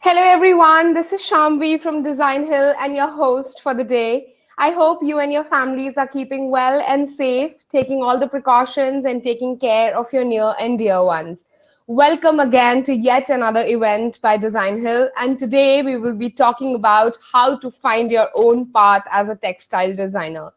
Hello everyone, this is Shambhi from Designhill and your host for the day. I hope you and your families are keeping well and safe, taking all the precautions and taking care of your near and dear ones. Welcome again to yet another event by Designhill, and today we will be talking about how to find your own path as a textile designer.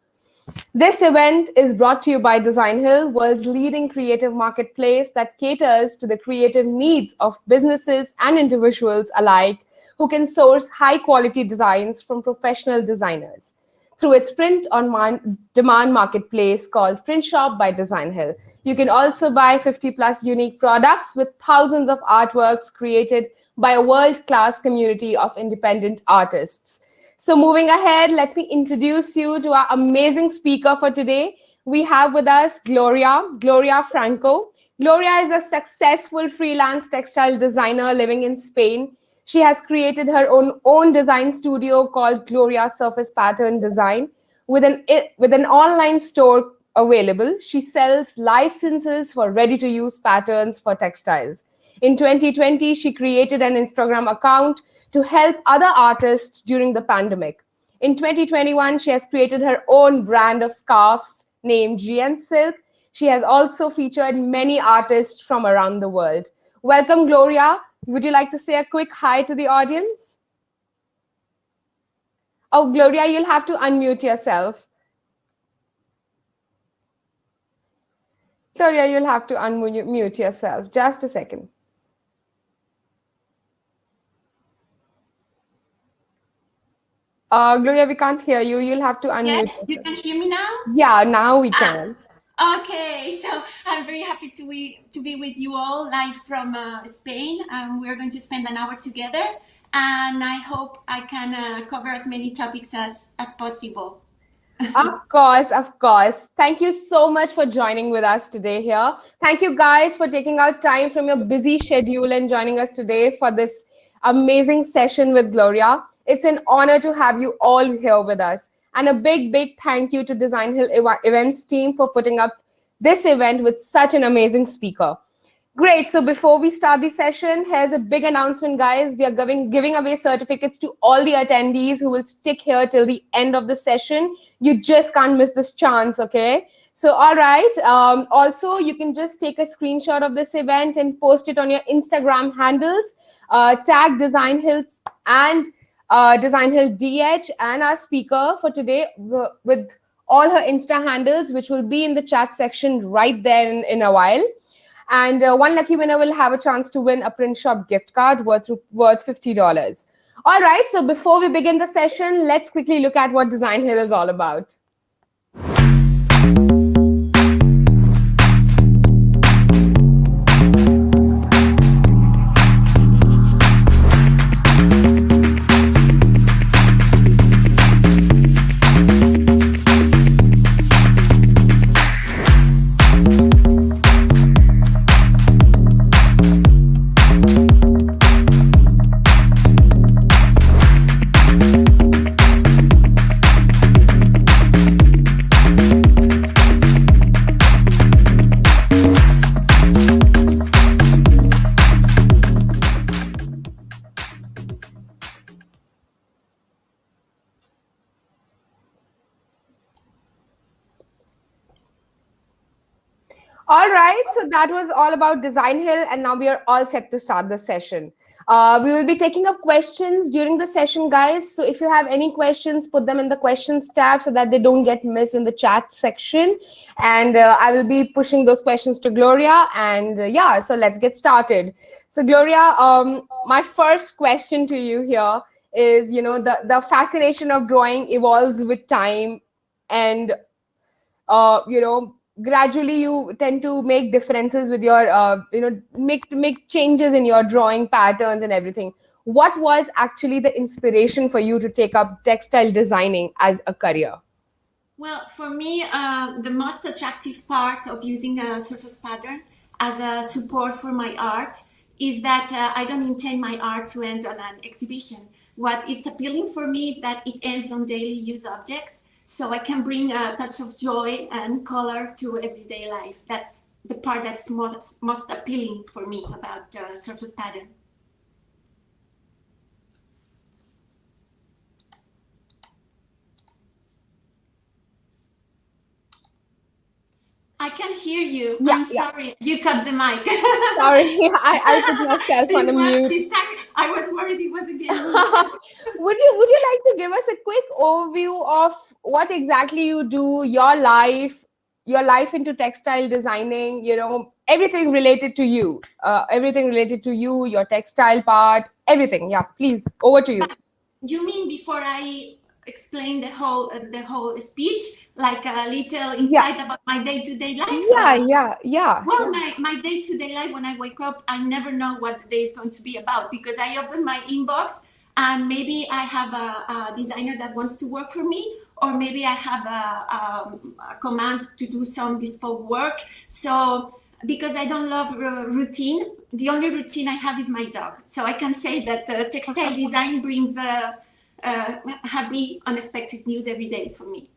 This event is brought to you by Designhill, world's leading creative marketplace that caters to the creative needs of businesses and individuals alike who can source high quality designs from professional designers. Through its print on demand marketplace called Print Shop by Designhill, you can also buy 50 plus unique products with thousands of artworks created by a world class community of independent artists. So, moving ahead, let me introduce you to our amazing speaker for today. We have with us Gloria Franco. Gloria is a successful freelance textile designer living in Spain. She has created her own design studio called Gloria Surface Pattern Design. With an online store available, she sells licenses for ready to use patterns for textiles. In 2020, she created an Instagram account to help other artists during the pandemic. In 2021, she has created her own brand of scarves named G&Silk. She has also featured many artists from around the world. Welcome, Gloria. Would you like to say a quick hi to the audience? Oh, Gloria, you'll have to unmute yourself. Gloria, you'll have to unmute yourself. Just a second. Gloria, we can't hear you. You'll have to unmute. Yes, you can hear me now? Yeah, now we can. Okay, so I'm very happy to be with you all live from Spain. We're going to spend an hour together, and I hope I can cover as many topics as possible. Of course, of course. Thank you so much for joining with us today here. Thank you guys for taking out time from your busy schedule and joining us today for this amazing session with Gloria. It's an honor to have you all here with us. And a big thank you to Designhill Events team for putting up this event with such an amazing speaker. Great. So before we start the session, here's a big announcement, guys. We are giving away certificates to all the attendees who will stick here till the end of the session. You just can't miss this chance, okay? So, all right. Also, you can just take a screenshot of this event and post it on your Instagram handles. Tag Designhill and Designhill DH and our speaker for today with all her Insta handles, which will be in the chat section right there in a while. And one lucky winner will have a chance to win a print shop gift card worth $50. All right, so before we begin the session, let's quickly look at what Designhill is all about. All right, so that was all about Designhill, and now we are all set to start the session. We will be taking up questions during the session, guys. So if you have any questions, put them in the questions tab so that they don't get missed in the chat section. And I will be pushing those questions to Gloria. And yeah, so let's get started. So Gloria, my first question to you here is, the fascination of drawing evolves with time, and gradually you tend to make differences with your make changes in your drawing patterns and everything. What was actually the inspiration for you to take up textile designing as a career? Well, for me, the most attractive part of using a surface pattern as a support for my art is that I don't intend my art to end on an exhibition. What it's appealing for me is that it ends on daily use objects, so I can bring a touch of joy and color to everyday life. That's the part that's most appealing for me about surface pattern. I can hear you. Yeah, I'm yeah. sorry. You cut the mic. Sorry, I put myself on a mute. This time I was worried it was again me. Would you like to give us a quick overview of what exactly you do, your life into textile designing, everything related to you, your textile part, everything. Yeah, please, over to you. But you mean before I explain the whole speech, like a little Yeah, insight about my day-to-day life? yeah, yeah, yeah, Well, yeah. my day-to-day life, when I wake up, I never know what the day is going to be about, because I open my inbox and maybe I have a designer that wants to work for me, or maybe I have a command to do some bespoke work. So because I don't love routine, the only routine I have is my dog. So I can say that textile design brings happy, unexpected news every day for me.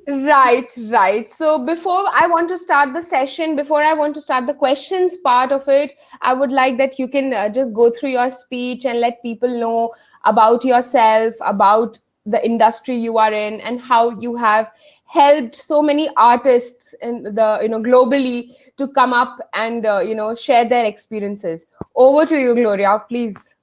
Right, right. So before I want to start the session, before I want to start the questions part of it, I would like that you can just go through your speech and let people know about yourself, about the industry you are in, and how you have helped so many artists in globally to come up and share their experiences. Over to you, Gloria, please.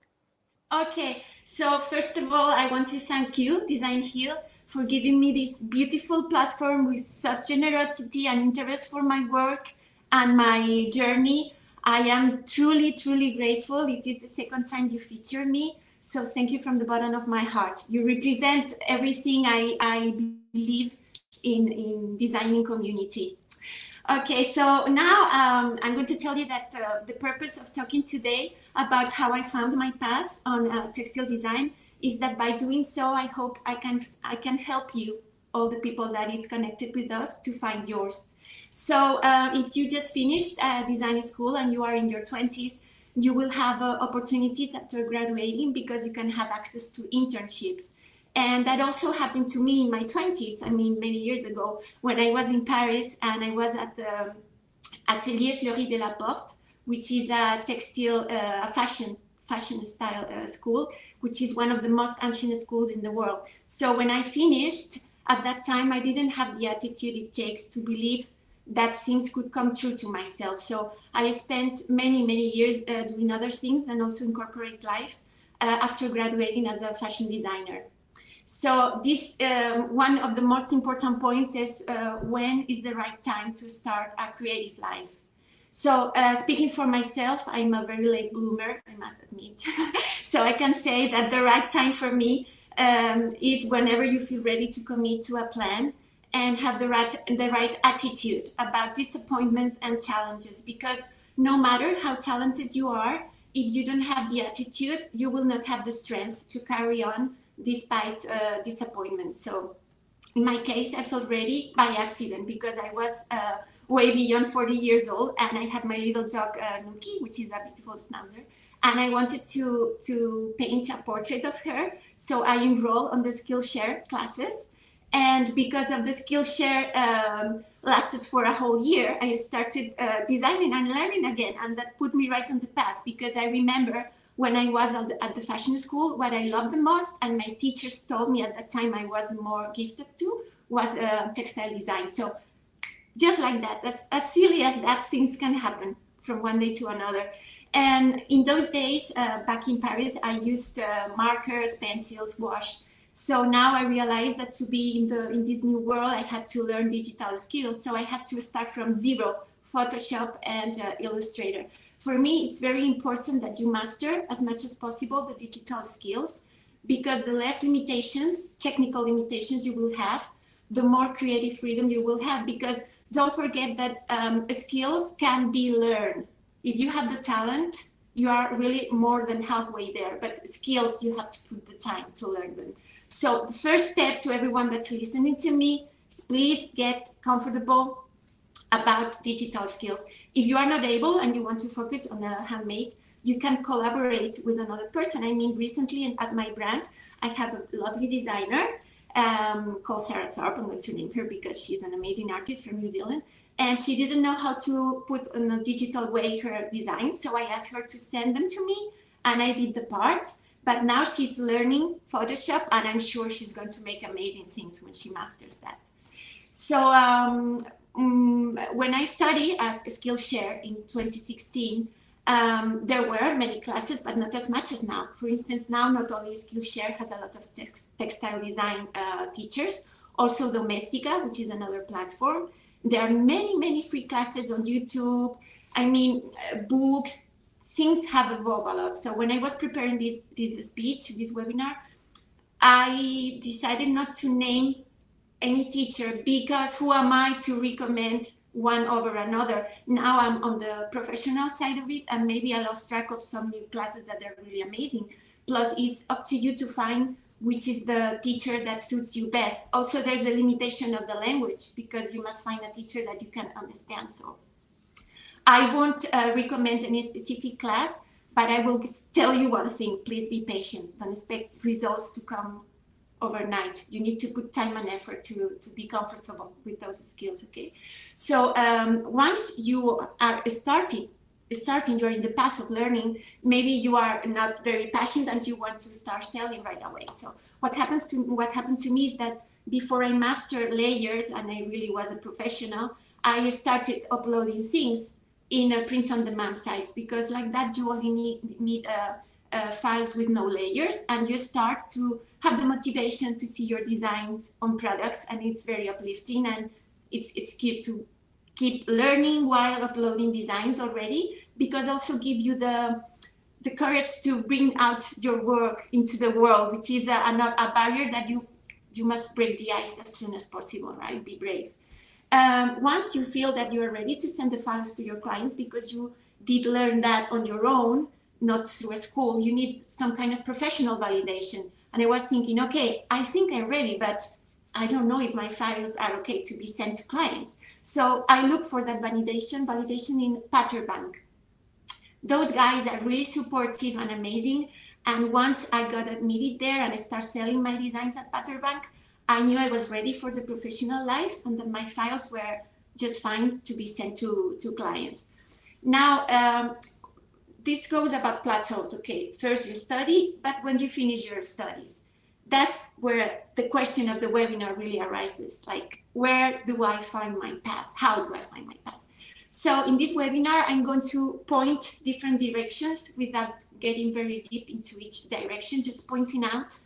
Okay, so first of all, I want to thank you, Designhill, for giving me this beautiful platform with such generosity and interest for my work and my journey. I am truly, truly grateful. It is the second time you feature me. So thank you from the bottom of my heart. You represent everything I believe in designing community. Okay, so now I'm going to tell you that the purpose of talking today about how I found my path on textile design is that by doing so, I hope I can help you, all the people that is connected with us, to find yours. So if you just finished design school and you are in your 20s, you will have opportunities after graduating, because you can have access to internships. And that also happened to me in my 20s. I mean, many years ago, when I was in Paris and I was at the Atelier Fleury de la Porte, which is a textile, fashion style school, which is one of the most ancient schools in the world. So when I finished, at that time, I didn't have the attitude it takes to believe that things could come true to myself. So I spent many, many years doing other things and also in corporate life after graduating as a fashion designer. So this one of the most important points is when is the right time to start a creative life. So speaking for myself, I'm a very late bloomer, I must admit. So I can say that the right time for me is whenever you feel ready to commit to a plan and have the right attitude about disappointments and challenges. Because no matter how talented you are, if you don't have the attitude, you will not have the strength to carry on despite disappointment. So in my case, I felt ready by accident, because I was way beyond 40 years old and I had my little dog, Nuki, which is a beautiful schnauzer. And I wanted to paint a portrait of her. So I enrolled on the Skillshare classes. And because of the Skillshare lasted for a whole year, I started designing and learning again. And that put me right on the path, because I remember when I was at the fashion school, what I loved the most, and my teachers told me at that time I was more gifted to, was textile design. So just like that, as silly as that, things can happen from one day to another. And in those days, back in Paris, I used markers, pencils, wash. So now I realized that to be in this new world, I had to learn digital skills. So I had to start from zero, Photoshop and Illustrator. For me, it's very important that you master as much as possible the digital skills, because the less limitations, technical limitations you will have, the more creative freedom you will have. Because don't forget that skills can be learned. If you have the talent, you are really more than halfway there. But skills, you have to put the time to learn them. So the first step to everyone that's listening to me is please get comfortable about digital skills. If you are not able and you want to focus on a handmade, you can collaborate with another person. I mean, recently at my brand, I have a lovely designer called Sarah Thorpe. I'm going to name her because she's an amazing artist from New Zealand. And she didn't know how to put in a digital way her designs. So I asked her to send them to me and I did the part. But now she's learning Photoshop and I'm sure she's going to make amazing things when she masters that. So when I studied at Skillshare in 2016, there were many classes, but not as much as now. For instance, now not only Skillshare has a lot of textile design teachers, also Domestika, which is another platform. There are many, many free classes on YouTube. I mean, books, things have evolved a lot. So when I was preparing this speech, this webinar, I decided not to name any teacher, because who am I to recommend one over another? Now I'm on the professional side of it, and maybe I lost track of some new classes that are really amazing. Plus, it's up to you to find which is the teacher that suits you best. Also, there's a limitation of the language, because you must find a teacher that you can understand. So I won't recommend any specific class, but I will tell you one thing: please be patient. Don't expect results to come overnight. You need to put time and effort to be comfortable with those skills. Okay, so once you are starting, you're in the path of learning. Maybe you are not very passionate and you want to start selling right away. So what happened to me is that before I mastered layers and I really was a professional, I started uploading things in a print-on-demand sites, because like that you only need files with no layers, and you start to have the motivation to see your designs on products, and it's very uplifting, and it's cute to keep learning while uploading designs already, because also give you the courage to bring out your work into the world, which is a barrier that you must break the ice as soon as possible, right? Be brave. Once you feel that you are ready to send the files to your clients, because you did learn that on your own, not through a school, you need some kind of professional validation. And I was thinking, okay, I think I'm ready, but I don't know if my files are okay to be sent to clients. So I look for that validation in Patterbank. Those guys are really supportive and amazing. And once I got admitted there and I started selling my designs at Patterbank, I knew I was ready for the professional life, and that my files were just fine to be sent to clients. Now, this goes about plateaus. Okay, first you study, but when you finish your studies, that's where the question of the webinar really arises. Like, where do I find my path? How do I find my path? So in this webinar, I'm going to point different directions without getting very deep into each direction, just pointing out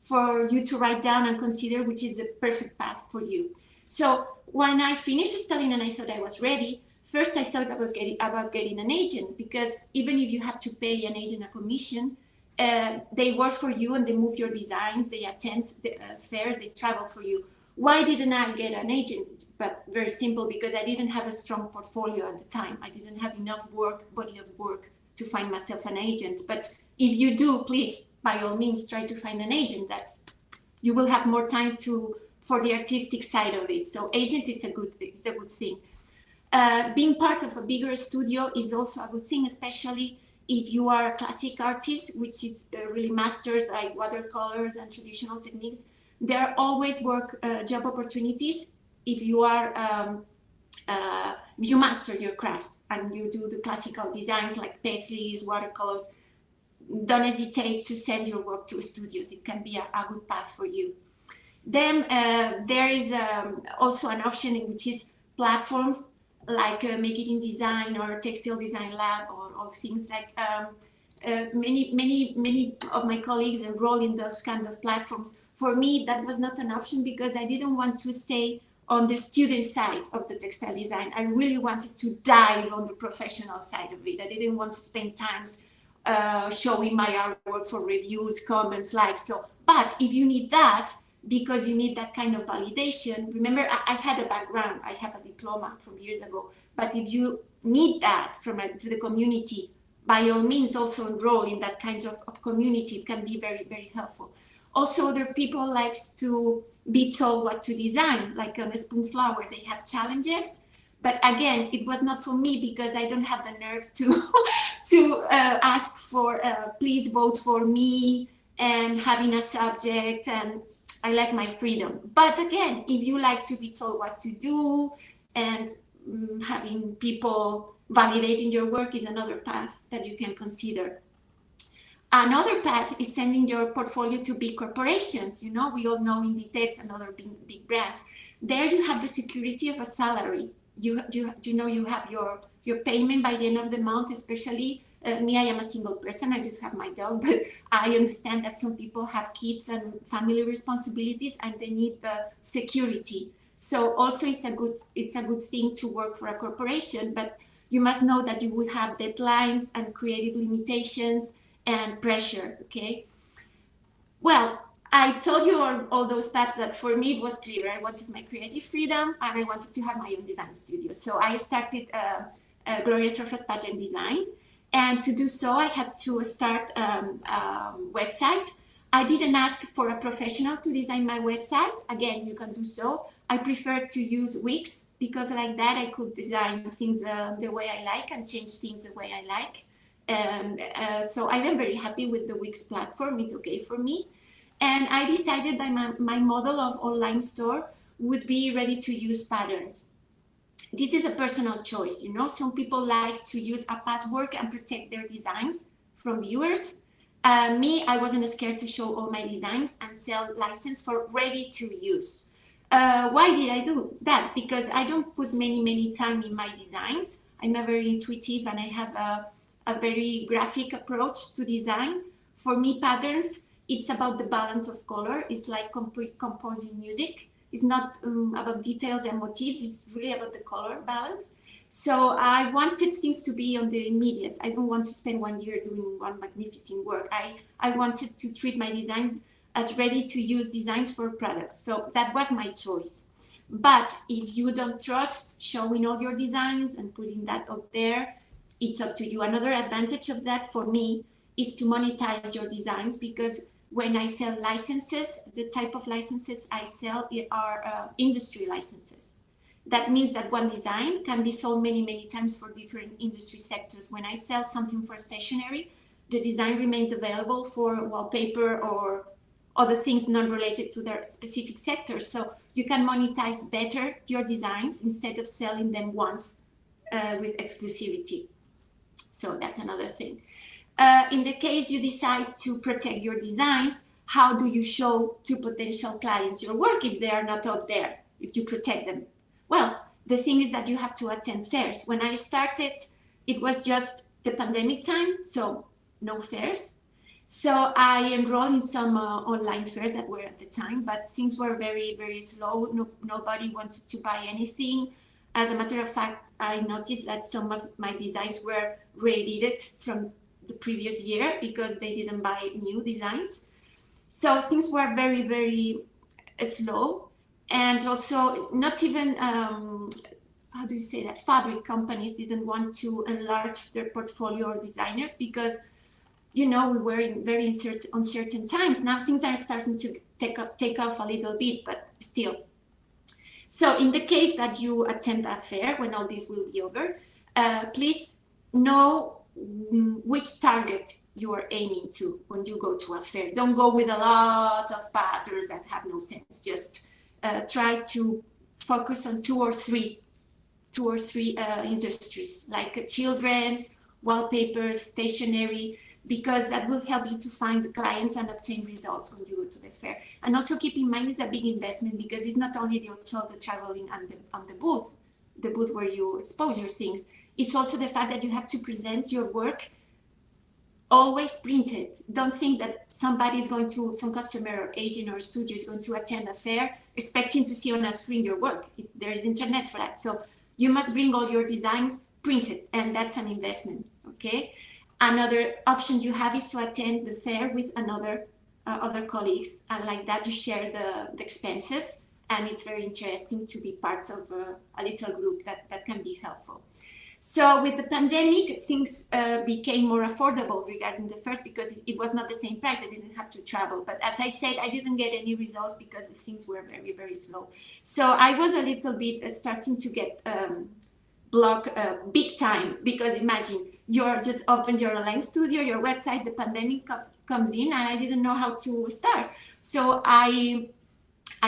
for you to write down and consider which is the perfect path for you. So when I finished studying and I thought I was ready, first I thought I was about getting an agent, because even if you have to pay an agent a commission, they work for you and they move your designs, they attend the fairs, they travel for you. Why didn't I get an agent? But very simple, because I didn't have a strong portfolio at the time. I didn't have enough body of work to find myself an agent. But if you do, please, by all means, try to find an agent. You will have more time for the artistic side of it. So agent is a good thing. Being part of a bigger studio is also a good thing, especially if you are a classic artist, which is really masters like watercolors and traditional techniques. There are always job opportunities if you you master your craft and you do the classical designs like paisleys, watercolors. Don't hesitate to send your work to studios. It can be a good path for you. Then there is also an option which is platforms like Make It in Design or Textile Design Lab, or all things like many of my colleagues enroll in those kinds of platforms. For me, that was not an option, because I didn't want to stay on the student side of the textile design. I really wanted to dive on the professional side of it. I didn't want to spend times showing my artwork for reviews, comments, likes. But if you need that, because you need that kind of validation, remember, I had a background, I have a diploma from years ago, but if you need that from the community, by all means also enroll in that kind of community. It can be very, very helpful. Also, other people likes to be told what to design, like on a Spoonflower, they have challenges. But again, it was not for me, because I don't have the nerve to ask for, please vote for me, and having a subject, and I like my freedom. But again, if you like to be told what to do, and having people validating your work is another path that you can consider. Another path is sending your portfolio to big corporations. You know, we all know Inditex and other big brands. There you have the security of a salary. You know you have your payment by the end of the month, especially me. I am a single person. I just have my dog, but I understand that some people have kids and family responsibilities and they need the security. So also it's a good thing to work for a corporation, but you must know that you will have deadlines and creative limitations and pressure, okay? Well, I told you all those paths that for me it was clear. I wanted my creative freedom and I wanted to have my own design studio. So I started Gloria Surface Pattern Design. And to do so, I had to start a website. I didn't ask for a professional to design my website. Again, you can do so. I prefer to use Wix because like that I could design things the way I like and change things the way I like. So I am very happy with the Wix platform. It's okay for me. And I decided that my model of online store would be ready to use patterns. This is a personal choice, you know. Some people like to use a password and protect their designs from viewers. Me, I wasn't scared to show all my designs and sell license for ready to use. Why did I do that? Because I don't put many time in my designs. I'm a very intuitive and I have a very graphic approach to design. For me, patterns, it's about the balance of color. It's like composing music. It's not about details and motifs. It's really about the color balance. So I wanted things to be on the immediate. I don't want to spend 1 year doing one magnificent work. I wanted to treat my designs as ready to use designs for products. So that was my choice. But if you don't trust showing all your designs and putting that out there, it's up to you. Another advantage of that for me is to monetize your designs, because when I sell licenses, the type of licenses I sell are industry licenses. That means that one design can be sold many times for different industry sectors. When I sell something for stationery, the design remains available for wallpaper or other things not related to their specific sector. So you can monetize better your designs instead of selling them once with exclusivity. So that's another thing. In the case you decide to protect your designs, how do you show to potential clients your work if they are not out there, if you protect them? Well, the thing is that you have to attend fairs. When I started, it was just the pandemic time, so no fairs. So I enrolled in some online fairs that were at the time, but things were very slow. Nobody wanted to buy anything. As a matter of fact, I noticed that some of my designs were re-edited from the previous year because they didn't buy new designs. So things were very slow, and also not even how do you say that, fabric companies didn't want to enlarge their portfolio or designers because, you know, we were in very uncertain times. Now things are starting to take off a little bit, but still. So in the case that you attend a fair, when all this will be over, please know which target you are aiming to when you go to a fair. Don't go with a lot of patterns that have no sense. Just try to focus on two or three industries, like children's, wallpapers, stationery, because that will help you to find clients and obtain results when you go to the fair. And also keep in mind, it's a big investment because it's not only the hotel, the traveling, and the booth where you expose your things. It's also the fact that you have to present your work always printed. Don't think that some customer or agent or studio is going to attend a fair expecting to see on a screen your work. There is internet for that. So you must bring all your designs printed, and that's an investment, okay? Another option you have is to attend the fair with other colleagues, and like that you share the expenses, and it's very interesting to be part of a little group that can be helpful. So with the pandemic, things became more affordable regarding the fairs because it was not the same price. I didn't have to travel. But as I said, I didn't get any results because the things were very slow. So I was a little bit starting to get blocked big time, because imagine, you're just opened your online studio, your website, the pandemic comes in, and I didn't know how to start. So I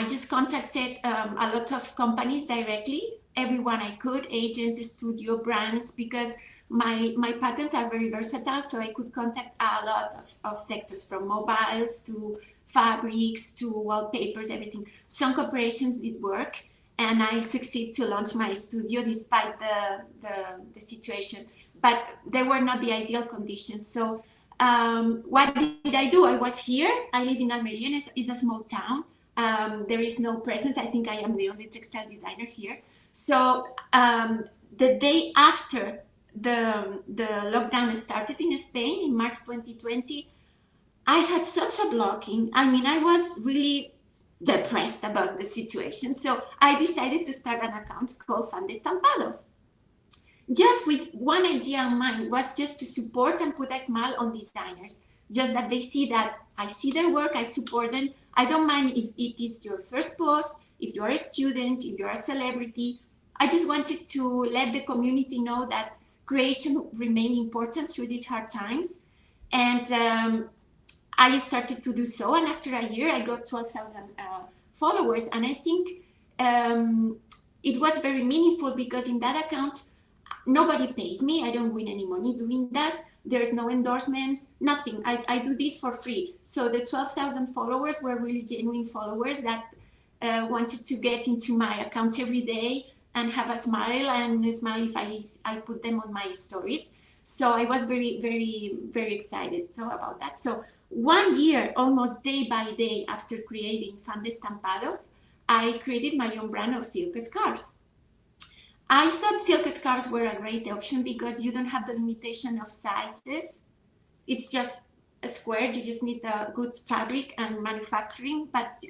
just contacted a lot of companies directly, everyone I could, agents, studio, brands, because my patterns are very versatile, so I could contact a lot of sectors, from mobiles to fabrics to wallpapers, everything. Some corporations did work, and I succeed to launch my studio despite the situation. But they were not the ideal conditions. So what did I do? I was here. I live in Almeria. It's a small town. There is no presence. I think I am the only textile designer here. So the day after the lockdown started in Spain in March 2020, I had such a blocking. I mean, I was really depressed about the situation. So I decided to start an account called Fan de Estampados. Just with one idea in mind, was just to support and put a smile on designers. Just that they see that I see their work, I support them. I don't mind if it is your first post, if you're a student, if you're a celebrity. I just wanted to let the community know that creation remains important through these hard times. And I started to do so, and after a year, I got 12,000 followers. And I think it was very meaningful because in that account, nobody pays me. I don't win any money doing that. There's no endorsements, nothing. I do this for free. So the 12,000 followers were really genuine followers that wanted to get into my account every day and have a smile if I put them on my stories. So I was very, very, very excited about that. So 1 year, almost day by day after creating Fan de Estampados, I created my own brand of silk scarves. I thought silk scarves were a great option because you don't have the limitation of sizes. It's just a square. You just need a good fabric and manufacturing, but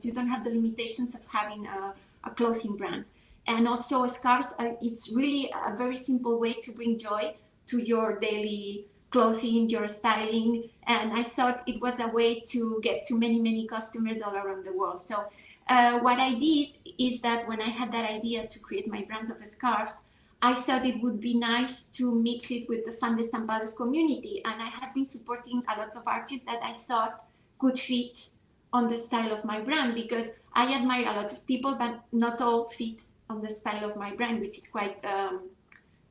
you don't have the limitations of having a clothing brand. And also scarves, it's really a very simple way to bring joy to your daily clothing, your styling. And I thought it was a way to get to many, many customers all around the world. So what I did is that when I had that idea to create my brand of scarves, I thought it would be nice to mix it with the Fan de Estampados community. And I had been supporting a lot of artists that I thought could fit on the style of my brand, because I admire a lot of people, but not all fit on the style of my brand, which is quite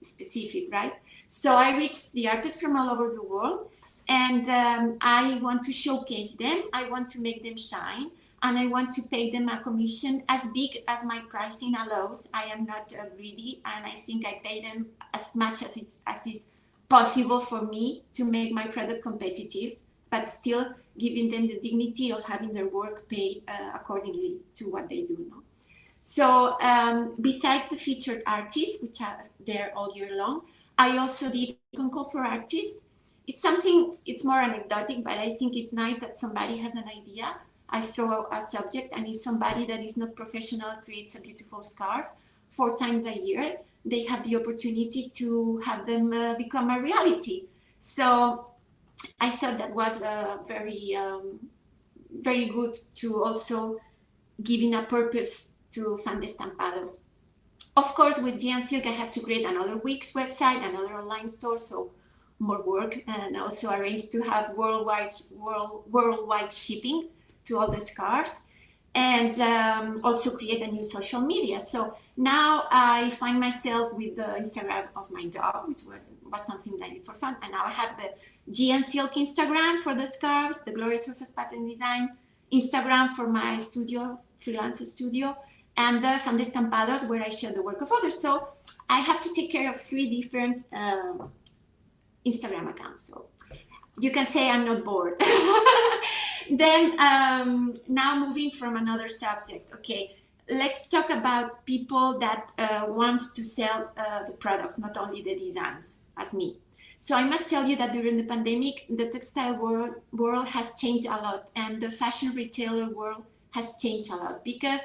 specific, right? So I reached the artists from all over the world, and I want to showcase them. I want to make them shine, and I want to pay them a commission as big as my pricing allows. I am not greedy, and I think I pay them as much as is possible for me to make my product competitive, but still giving them the dignity of having their work paid accordingly to what they do. No? So besides the featured artists, which are there all year long, I also did Icon Call for Artists. It's more anecdotic, but I think it's nice that somebody has an idea. I throw out a subject, and if somebody that is not professional creates a beautiful scarf 4 times a year, they have the opportunity to have them become a reality. So I thought that was very, very good to also giving a purpose to Fan de Estampados. Of course, with G&Silk, I had to create another Wix website, another online store, so more work, and also arrange to have worldwide shipping to all the scarves, and also create a new social media. So now I find myself with the Instagram of my dog, which was something that I did for fun, and now I have the G&Silk Instagram for the scarves, the Gloria Surface Pattern Design Instagram for my studio, freelance studio, and the Fan de Estampados, where I share the work of others. So I have to take care of 3 different Instagram accounts. So you can say I'm not bored. Then now moving from another subject. Okay, let's talk about people that wants to sell the products, not only the designs, as me. So I must tell you that during the pandemic, the textile world has changed a lot, and the fashion retailer world has changed a lot, because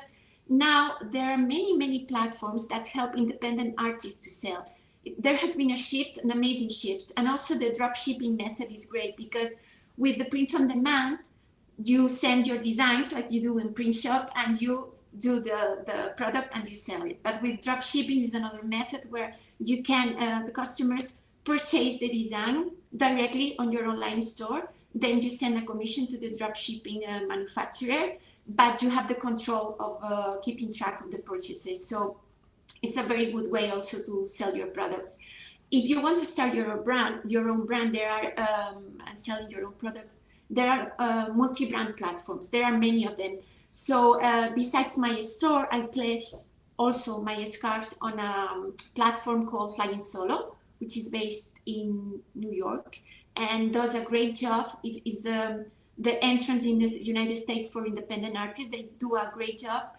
now there are many, many platforms that help independent artists to sell. There has been a shift, an amazing shift, and also the drop shipping method is great, because with the print on demand, you send your designs like you do in print shop, and you do the product and you sell it. But with drop shipping is another method where you can, the customers purchase the design directly on your online store. Then you send a commission to the drop shipping manufacturer, but you have the control of keeping track of the purchases. So it's a very good way also to sell your products. If you want to start your own brand, there are and selling your own products, there are multi-brand platforms. There are many of them. So besides my store, I place also my scarves on a platform called Flying Solo, which is based in New York, and does a great job. It's the entrance in the United States for independent artists. They do a great job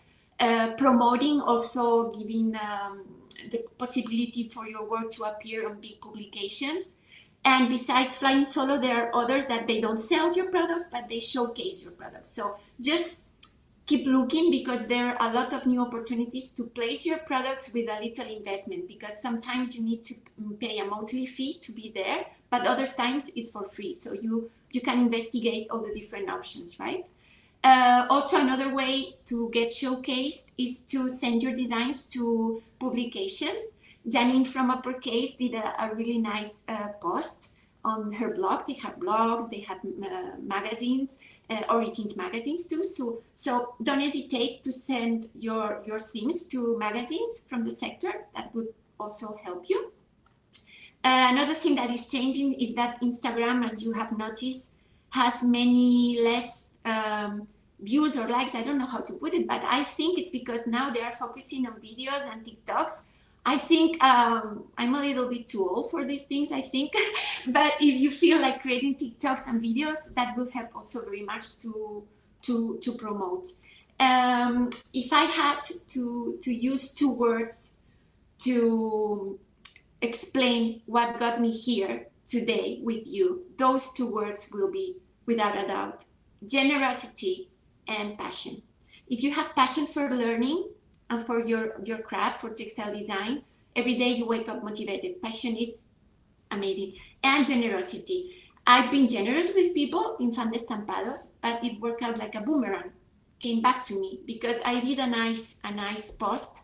promoting, also giving the possibility for your work to appear on big publications. And besides Flying Solo, there are others that they don't sell your products, but they showcase your products. So just keep looking, because there are a lot of new opportunities to place your products with a little investment, because sometimes you need to pay a monthly fee to be there, but other times it's for free. So you can investigate all the different options, right? Also, another way to get showcased is to send your designs to publications. Janine from Uppercase did a really nice post on her blog. They have blogs, they have magazines, Origins magazines too. So don't hesitate to send your themes to magazines from the sector. That would also help you. Another thing that is changing is that Instagram, as you have noticed, has many less views or likes. I don't know how to put it, but I think it's because now they are focusing on videos and TikToks. I think I'm a little bit too old for these things, I think. But if you feel like creating TikToks and videos, that will help also very much to promote. If I had to use 2 words to explain what got me here today with you, those 2 words will be, without a doubt, generosity and passion. If you have passion for learning and for your craft, for textile design, every day you wake up motivated. Passion is amazing. And generosity. I've been generous with people in Fan de Estampados, but it worked out like a boomerang. Came back to me because I did a nice post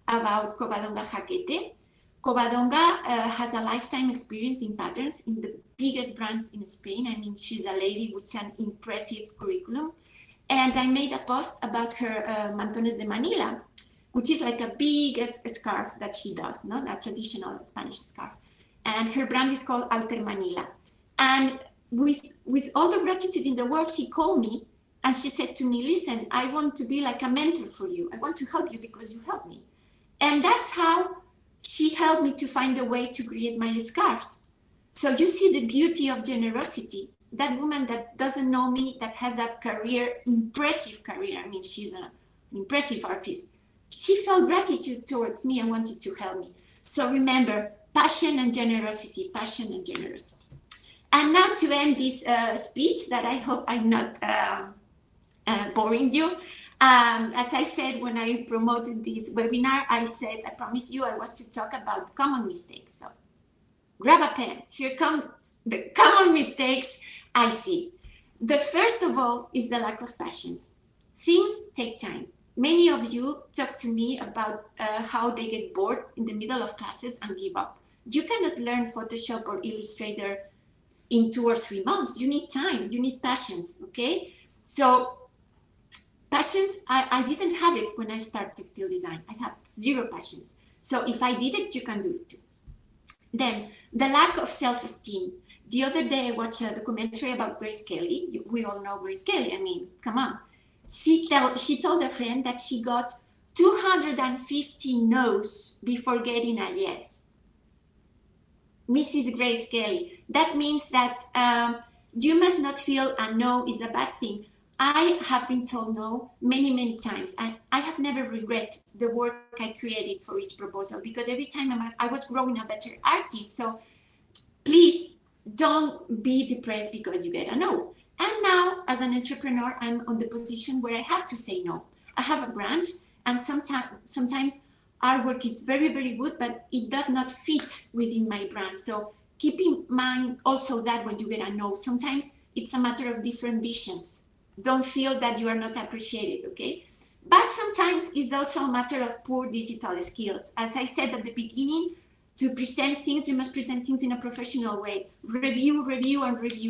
about Covadonga Jaquete. Covadonga has a lifetime experience in patterns in the biggest brands in Spain. I mean, she's a lady with an impressive curriculum. And I made a post about her mantones de Manila, which is like a big scarf that she does, not a traditional Spanish scarf. And her brand is called Alter Manila. And with all the gratitude in the world, she called me and she said to me, listen, I want to be like a mentor for you. I want to help you because you helped me. And that's how she helped me to find a way to create my scarves. So you see the beauty of generosity. That woman that doesn't know me, that has a career, impressive career. I mean, she's an impressive artist. She felt gratitude towards me and wanted to help me. So remember, passion and generosity, passion and generosity. And now to end this speech that I hope I'm not boring you. As I said, when I promoted this webinar, I said, I promised you I was to talk about common mistakes. So grab a pen. Here comes the common mistakes I see. The first of all is the lack of passions. Things take time. Many of you talk to me about how they get bored in the middle of classes and give up. You cannot learn Photoshop or Illustrator in 2 or 3 months. You need time, you need passions, okay? So passions, I didn't have it when I started textile design. I had 0 passions. So if I did it, you can do it too. Then the lack of self-esteem. The other day I watched a documentary about Grace Kelly. We all know Grace Kelly. I mean, come on. She told a friend that she got 250 no's before getting a yes. Mrs. Grace Kelly. That means that you must not feel a no is a bad thing. I have been told no many times. I have never regretted the work I created for each proposal, because every time I was growing a better artist. So please don't be depressed because you get a no. And now, as an entrepreneur, I'm on the position where I have to say no. I have a brand, and sometimes our work is very good, but it does not fit within my brand. So keep in mind also that when you get a no, sometimes it's a matter of different visions. Don't feel that you are not appreciated, okay? But sometimes it's also a matter of poor digital skills. As I said at the beginning, to present things, you must present things in a professional way. Review,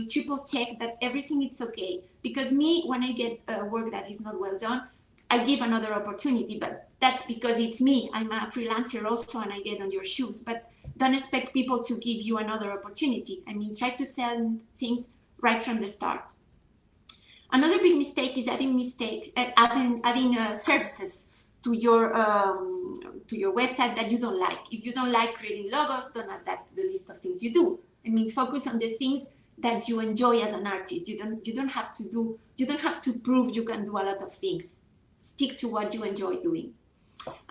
triple check that everything is okay. Because me, when I get work that is not well done, I give another opportunity, but that's because it's me. I'm a freelancer also, and I get on your shoes. But don't expect people to give you another opportunity. I mean, try to sell things right from the start. Another big mistake is adding services to your website that you don't like. If you don't like creating logos, don't add that to the list of things you do. I mean, focus on the things that you enjoy as an artist. You don't have to prove you can do a lot of things. Stick to what you enjoy doing.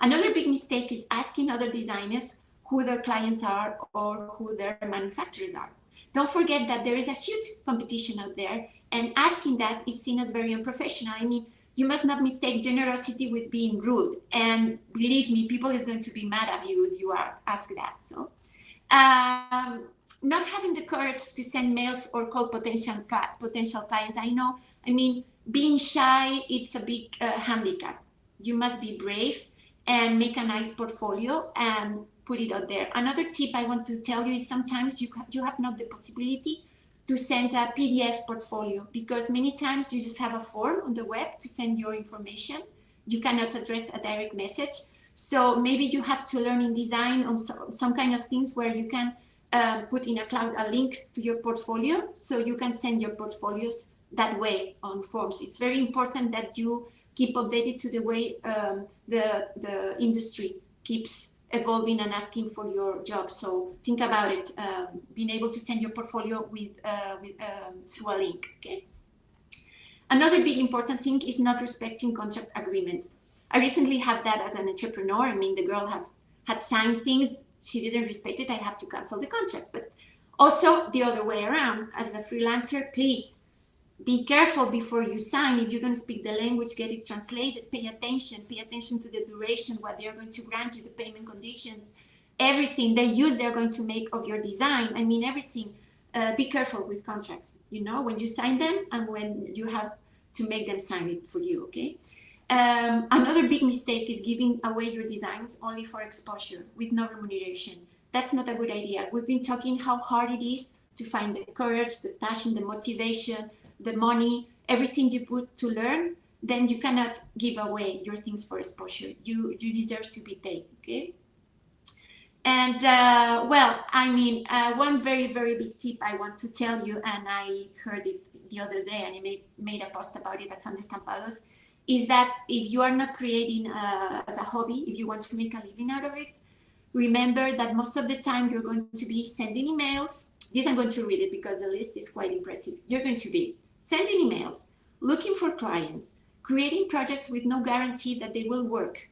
Another big mistake is asking other designers who their clients are or who their manufacturers are. Don't forget that there is a huge competition out there, and asking that is seen as very unprofessional. I mean, you must not mistake generosity with being rude. And believe me, people is going to be mad at you if you are asked that. So, not having the courage to send mails or call potential clients. I mean, being shy, it's a big handicap. You must be brave and make a nice portfolio and put it out there. Another tip I want to tell you is sometimes you have not the possibility to send a PDF portfolio, because many times you just have a form on the web to send your information. You cannot address a direct message. So maybe you have to learn InDesign on some kind of things where you can put in a cloud a link to your portfolio, so you can send your portfolios that way on forms. It's very important that you keep updated to the way the industry keeps evolving and asking for your job. So think about it, being able to send your portfolio through a link. Okay. Another big important thing is not respecting contract agreements. I recently had that as an entrepreneur. I mean, the girl had signed things, she didn't respect it, I have to cancel the contract. But also the other way around, as a freelancer, please be careful before you sign. If you don't speak the language, get it translated, pay attention to the duration, what they're going to grant you, the payment conditions, everything, the use they're going to make of your design. I mean, everything. Be careful with contracts, you know, when you sign them and when you have to make them sign it for you, okay? Another big mistake is giving away your designs only for exposure with no remuneration. That's not a good idea. We've been talking how hard it is to find the courage, the passion, the motivation, the money, everything you put to learn. Then you cannot give away your things for exposure. You deserve to be paid, okay? And well, I mean, one very, very big tip I want to tell you, and I heard it the other day and I made a post about it at Founder Estampados, is that if you are not creating as a hobby, if you want to make a living out of it, remember that most of the time you're going to be sending emails. This I'm going to read it because the list is quite impressive. You're going to be sending emails, looking for clients, creating projects with no guarantee that they will work,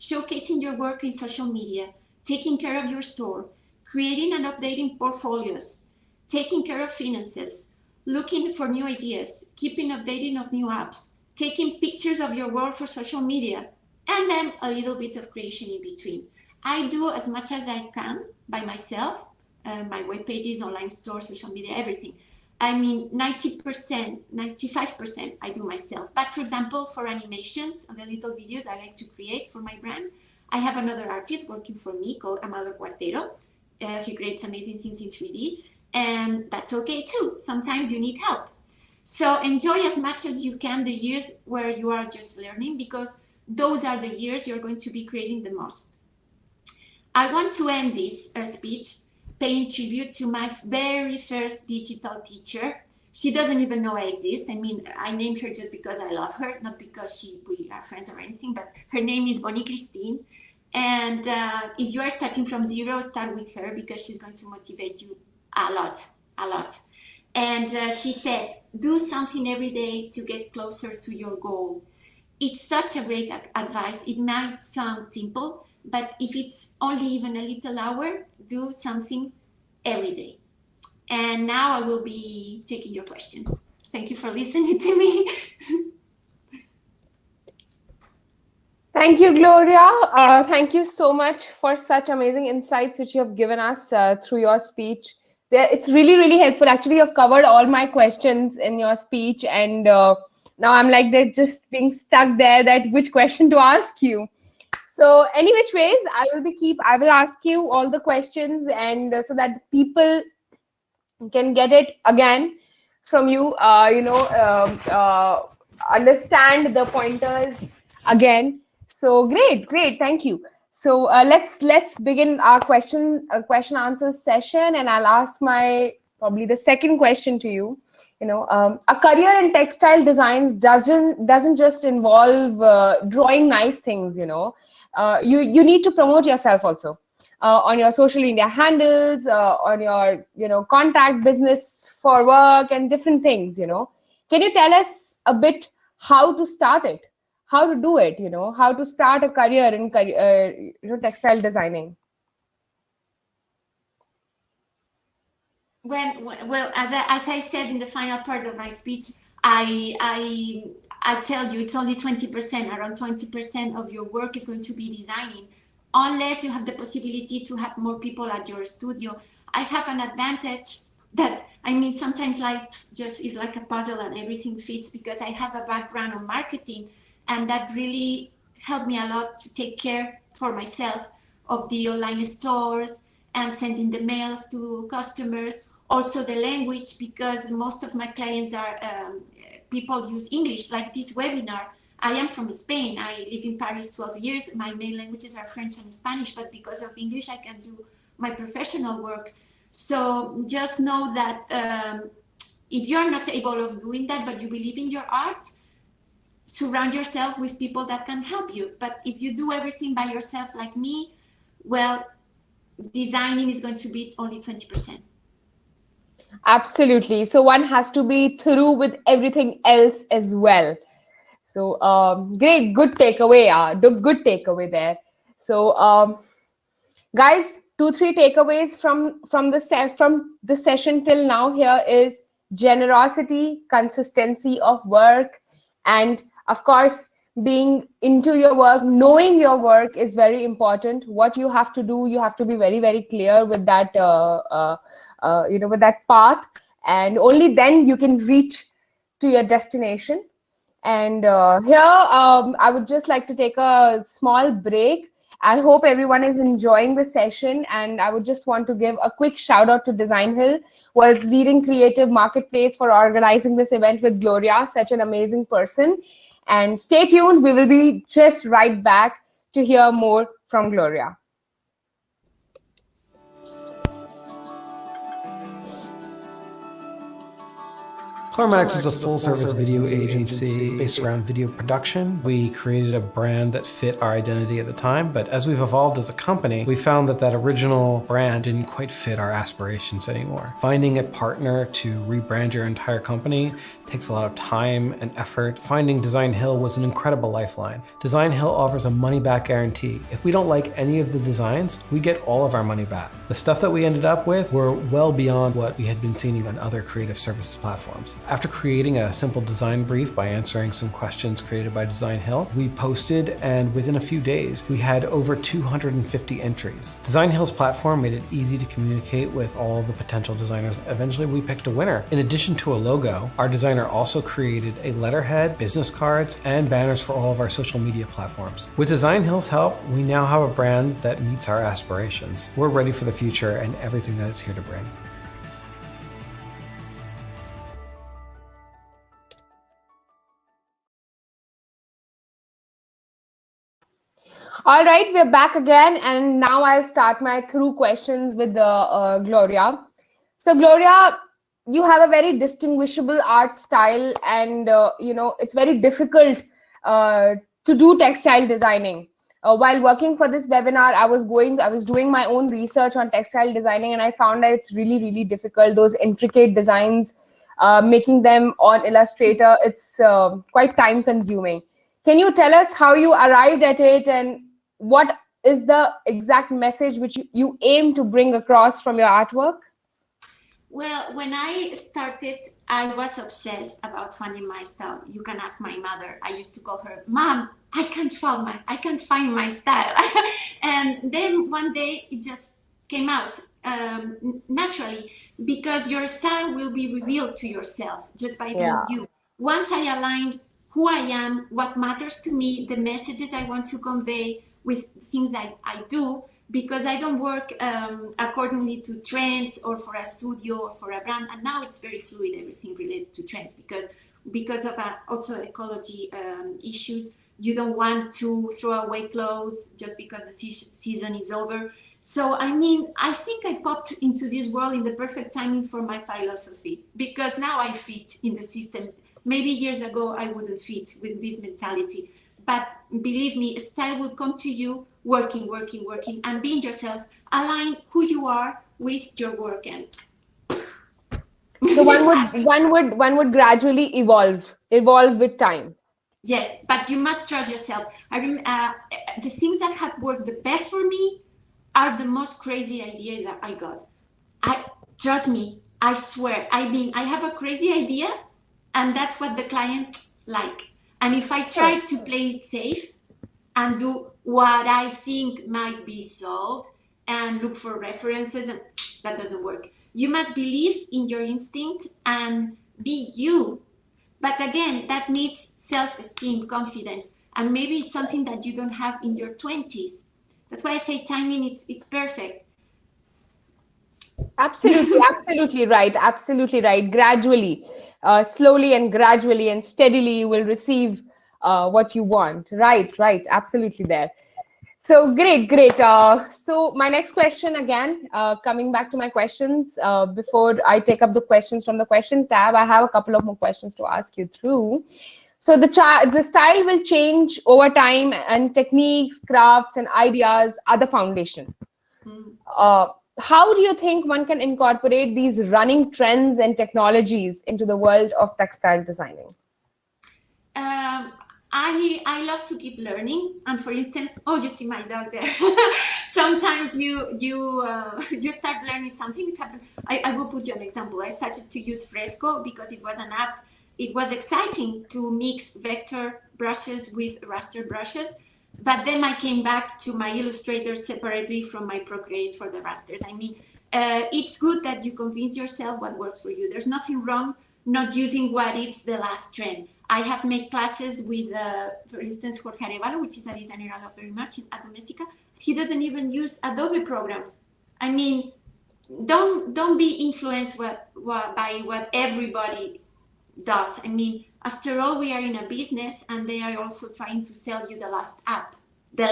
showcasing your work in social media, taking care of your store, creating and updating portfolios, taking care of finances, looking for new ideas, keeping updating of new apps, taking pictures of your work for social media, and then a little bit of creation in between. I do as much as I can by myself, my web pages, online store, social media, everything. I mean, 90%, 95% I do myself. But for example, for animations, the little videos I like to create for my brand, I have another artist working for me called Amado Cuartero. He creates amazing things in 3D, and that's okay too. Sometimes you need help. So enjoy as much as you can the years where you are just learning, because those are the years you're going to be creating the most. I want to end this speech paying tribute to my very first digital teacher. She doesn't even know I exist. I mean, I named her just because I love her, not because we are friends or anything, but her name is Bonnie Christine. And if you are starting from zero, start with her, because she's going to motivate you a lot, a lot. And she said, do something every day to get closer to your goal. It's such a great advice. It might sound simple, but if it's only even a little hour, do something every day. And now I will be taking your questions. Thank you for listening to me. Thank you, Gloria. Thank you so much for such amazing insights which you have given us through your speech. It's really, really helpful. Actually, you've covered all my questions in your speech, and now I'm like, they're just being stuck there, that which question to ask you. So any which ways, I will ask you all the questions, and so that people can get it again from you, understand the pointers again. So great, thank you. So let's begin our question answer session, and I'll ask probably the second question to you. A career in textile designs doesn't just involve drawing nice things. You need to promote yourself also on your social media handles, on your contact business for work and different things. Can you tell us a bit how to start it, how to do it? How to start a career in textile designing? Well, as I said in the final part of my speech, I tell you it's only 20%. Around 20% of your work is going to be designing, unless you have the possibility to have more people at your studio. I have an advantage that, I mean, sometimes life just is like a puzzle and everything fits, because I have a background on marketing, and that really helped me a lot to take care for myself of the online stores and sending the mails to customers. Also the language, because most of my clients are people use English, like this webinar. I am from Spain. I live in Paris 12 years. My main languages are French and Spanish, but because of English, I can do my professional work. So just know that if you're not able of doing that, but you believe in your art, surround yourself with people that can help you. But if you do everything by yourself like me, well, designing is going to be only 20%. Absolutely. So one has to be through with everything else as well. So great, good takeaway. Good takeaway there. So guys, 2-3 takeaways from the session till now here is generosity, consistency of work, and of course being into your work. Knowing your work is very important. What you have to do, you have to be very, very clear with that with that path, and only then you can reach to your destination. And here I would just like to take a small break. I hope everyone is enjoying the session, and I would just want to give a quick shout out to Designhill, world's leading creative marketplace, for organizing this event with Gloria, such an amazing person. And stay tuned, we will be just right back to hear more from Gloria. Clarmax is a full-service video agency based around video production. We created a brand that fit our identity at the time, but as we've evolved as a company, we found that original brand didn't quite fit our aspirations anymore. Finding a partner to rebrand your entire company takes a lot of time and effort. Finding Designhill was an incredible lifeline. Designhill offers a money-back guarantee. If we don't like any of the designs, we get all of our money back. The stuff that we ended up with were well beyond what we had been seeing on other creative services platforms. After creating a simple design brief by answering some questions created by Designhill, we posted, and within a few days, we had over 250 entries. Designhill's platform made it easy to communicate with all of the potential designers. Eventually, we picked a winner. In addition to a logo, our designer also created a letterhead, business cards, and banners for all of our social media platforms. With Designhill's help, we now have a brand that meets our aspirations. We're ready for the future and everything that it's here to bring. All right, we're back again, and now I'll start my through questions with Gloria. So, Gloria, you have a very distinguishable art style, and it's very difficult to do textile designing. While working for this webinar, I was doing my own research on textile designing, and I found that it's really, really difficult. Those intricate designs, making them on Illustrator, it's quite time consuming. Can you tell us how you arrived at it, and what is the exact message which you aim to bring across from your artwork? Well, when I started, I was obsessed about finding my style. You can ask my mother. I used to call her, "Mom, I can't find my style." And then one day it just came out naturally, because your style will be revealed to yourself just by being you. Once I aligned who I am, what matters to me, the messages I want to convey with things I do, because I don't work accordingly to trends or for a studio or for a brand. And now it's very fluid, everything related to trends, because of also ecology issues. You don't want to throw away clothes just because the season is over. So, I mean, I think I popped into this world in the perfect timing for my philosophy, because now I fit in the system. Maybe years ago, I wouldn't fit with this mentality. But believe me, style will come to you working, and being yourself. Align who you are with your work. And So one would gradually evolve with time. yes, but you must trust yourself. The things that have worked the best for me are the most crazy ideas that I got. I trust me. I swear. I mean, I have a crazy idea, and that's what the client like. And if I try to play it safe and do what I think might be sold and look for references, and that doesn't work. You must believe in your instinct and be you. But again, that needs self-esteem, confidence, and maybe it's something that you don't have in your 20s. That's why I say timing, it's perfect. Absolutely right. Absolutely right. Gradually, slowly and gradually and steadily, you will receive what you want. Right. Absolutely there. So great. So my next question again, coming back to my questions, before I take up the questions from the question tab, I have a couple of more questions to ask you through. So the style will change over time, and techniques, crafts, and ideas are the foundation. How do you think one can incorporate these running trends and technologies into the world of textile designing? I love to keep learning, and for instance, oh, you see my dog there. Sometimes you start learning something. It happened. I will put you an example. I started to use Fresco because it was an app. It was exciting to mix vector brushes with raster brushes, but then I came back to my Illustrator separately from my Procreate for the rasters. I mean, it's good that you convince yourself what works for you. There's nothing wrong not using what is the last trend. I have made classes with, for instance, Jorge Arevalo, which is a designer I love very much at Domestika. He doesn't even use Adobe programs. I mean, don't be influenced by what everybody does. I mean, after all, we are in a business, and they are also trying to sell you the last app, the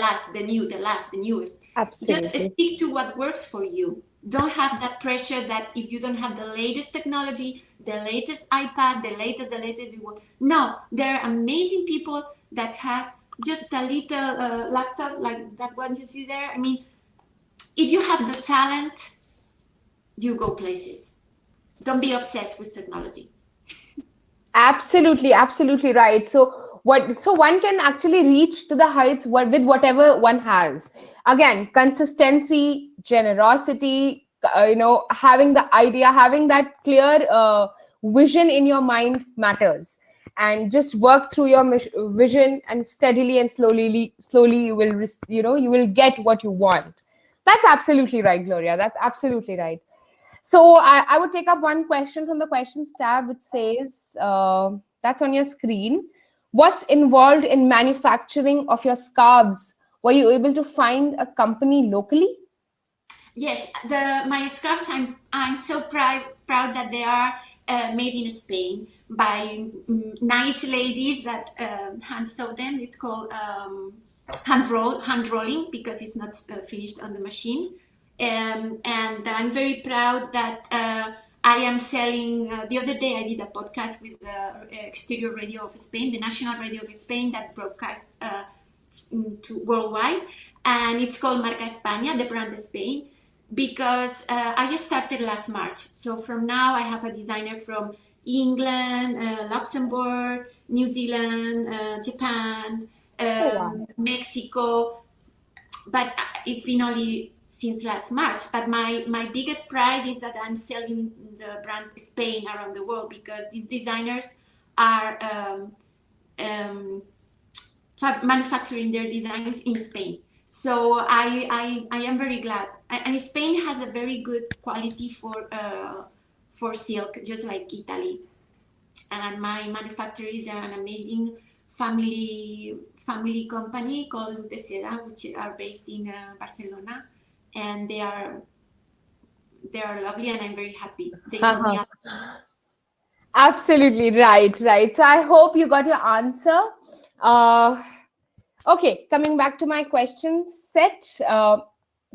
newest. Absolutely. Just stick to what works for you. Don't have that pressure that if you don't have the latest technology, the latest iPad, the latest you want. No, there are amazing people that has just a little laptop like that one you see there. I mean, if you have the talent, you go places. Don't be obsessed with technology. Absolutely right. So one can actually reach to the heights with whatever one has. Again, consistency, generosity, having the idea, having that clear vision in your mind matters. And just work through your vision, and steadily and slowly you will get what you want. That's absolutely right, Gloria. That's absolutely right. So I would take up one question from the questions tab, which says, that's on your screen. What's involved in manufacturing of your scarves? Were you able to find a company locally? Yes, my scarves, I'm so proud that they are made in Spain by nice ladies that hand sew them. It's called hand rolling, because it's not finished on the machine. And I'm very proud that I am selling. The other day I did a podcast with the Exterior Radio of Spain, the National Radio of Spain, that broadcast to worldwide, and it's called Marca España, the brand Spain, because I just started last March. So from now I have a designer from England, Luxembourg, New Zealand, Japan, Mexico, but it's been only since last March. But my biggest pride is that I'm selling the brand Spain around the world, because these designers are manufacturing their designs in Spain. So I am very glad. And Spain has a very good quality for silk, just like Italy. And my manufacturer is an amazing family company called Lute Seda, which are based in Barcelona, and they are lovely, and I'm very happy. They help me out. Absolutely right. So I hope you got your answer. Okay, coming back to my question set.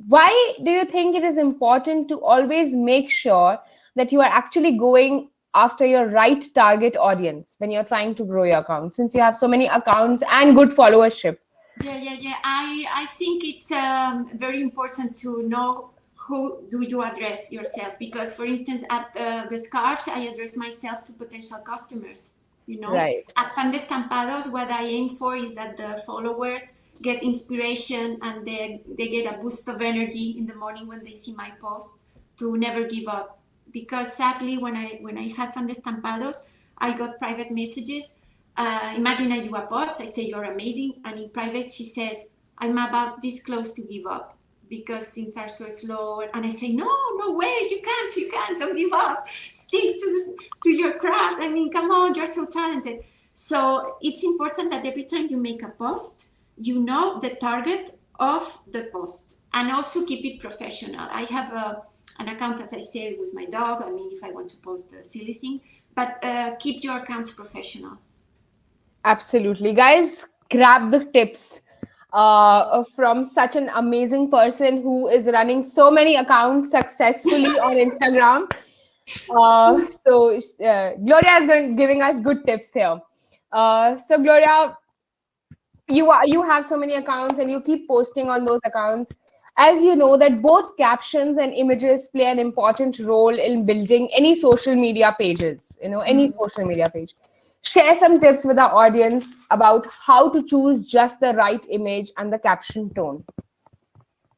Why do you think it is important to always make sure that you are actually going after your right target audience when you're trying to grow your account, since you have so many accounts and good followership? Yeah. I think it's very important to know who do you address yourself, because, for instance, at the scarves, I address myself to potential customers. Right. At Fan de Estampados, what I aim for is that the followers get inspiration and they get a boost of energy in the morning when they see my post to never give up. Because sadly, when I had Fan de Estampados, I got private messages. Imagine I do a post, I say you're amazing, and in private she says, I'm about this close to give up because things are so slow. And I say, no way, you can't, don't give up. Stick to your craft. I mean, come on, you're so talented. So it's important that every time you make a post, you know the target of the post, and also keep it professional. I have an account, as I say, with my dog. I mean, if I want to post a silly thing, but keep your accounts professional. Absolutely. Guys, grab the tips from such an amazing person who is running so many accounts successfully on Instagram. Gloria is giving us good tips here. So Gloria, you have so many accounts and you keep posting on those accounts. As you know that both captions and images play an important role in building any social media pages, any social media page. Share some tips with our audience about how to choose just the right image and the caption tone.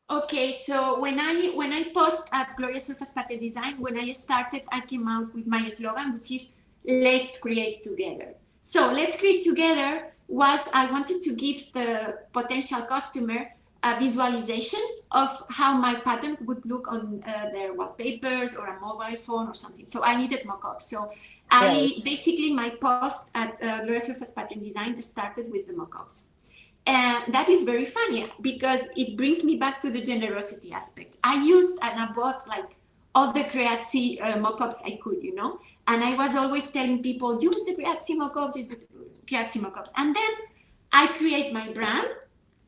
Okay, so when I post at Gloria Surface Pattern Design, when I started, I came out with my slogan, which is "Let's create together." So "Let's create together" was I wanted to give the potential customer a visualization of how my pattern would look on their wallpapers or a mobile phone or something. So I needed mock-ups. So basically my post at Gloria Surface Pattern Design started with the mock-ups. And that is very funny because it brings me back to the generosity aspect. I used and I bought like all the Creazi mock-ups I could, and I was always telling people, use the Creazi mock-ups, use the Creazi mock-ups. And then I create my brand,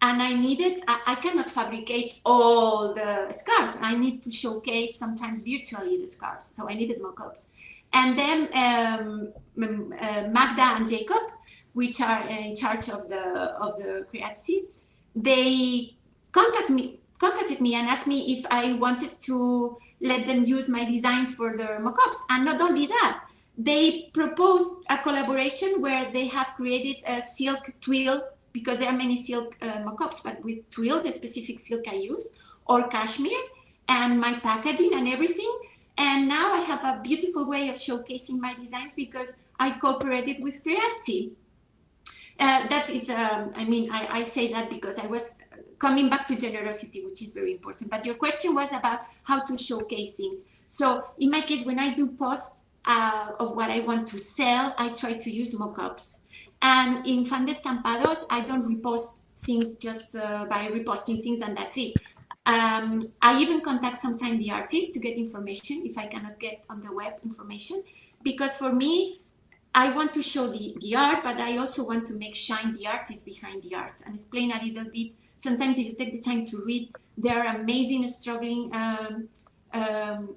and I cannot fabricate all the scarves. I need to showcase sometimes virtually the scarves. So I needed mock-ups. And then Magda and Jacob, which are in charge of the Creazi, they contacted me and asked me if I wanted to let them use my designs for their mock-ups. And not only that, they proposed a collaboration where they have created a silk twill, because there are many silk mock-ups, but with twill, the specific silk I use, or cashmere, and my packaging and everything. And now I have a beautiful way of showcasing my designs because I cooperated with Creazi. That is, I say that because I was coming back to generosity, which is very important. But your question was about how to showcase things. So in my case, when I do posts of what I want to sell, I try to use mock-ups. And in Fan de Estampados, I don't repost things just by reposting things and that's it. I even contact sometimes the artist to get information if I cannot get on the web information, because for me, I want to show the art, but I also want to make shine the artist behind the art and explain a little bit. Sometimes if you take the time to read, there are amazing struggling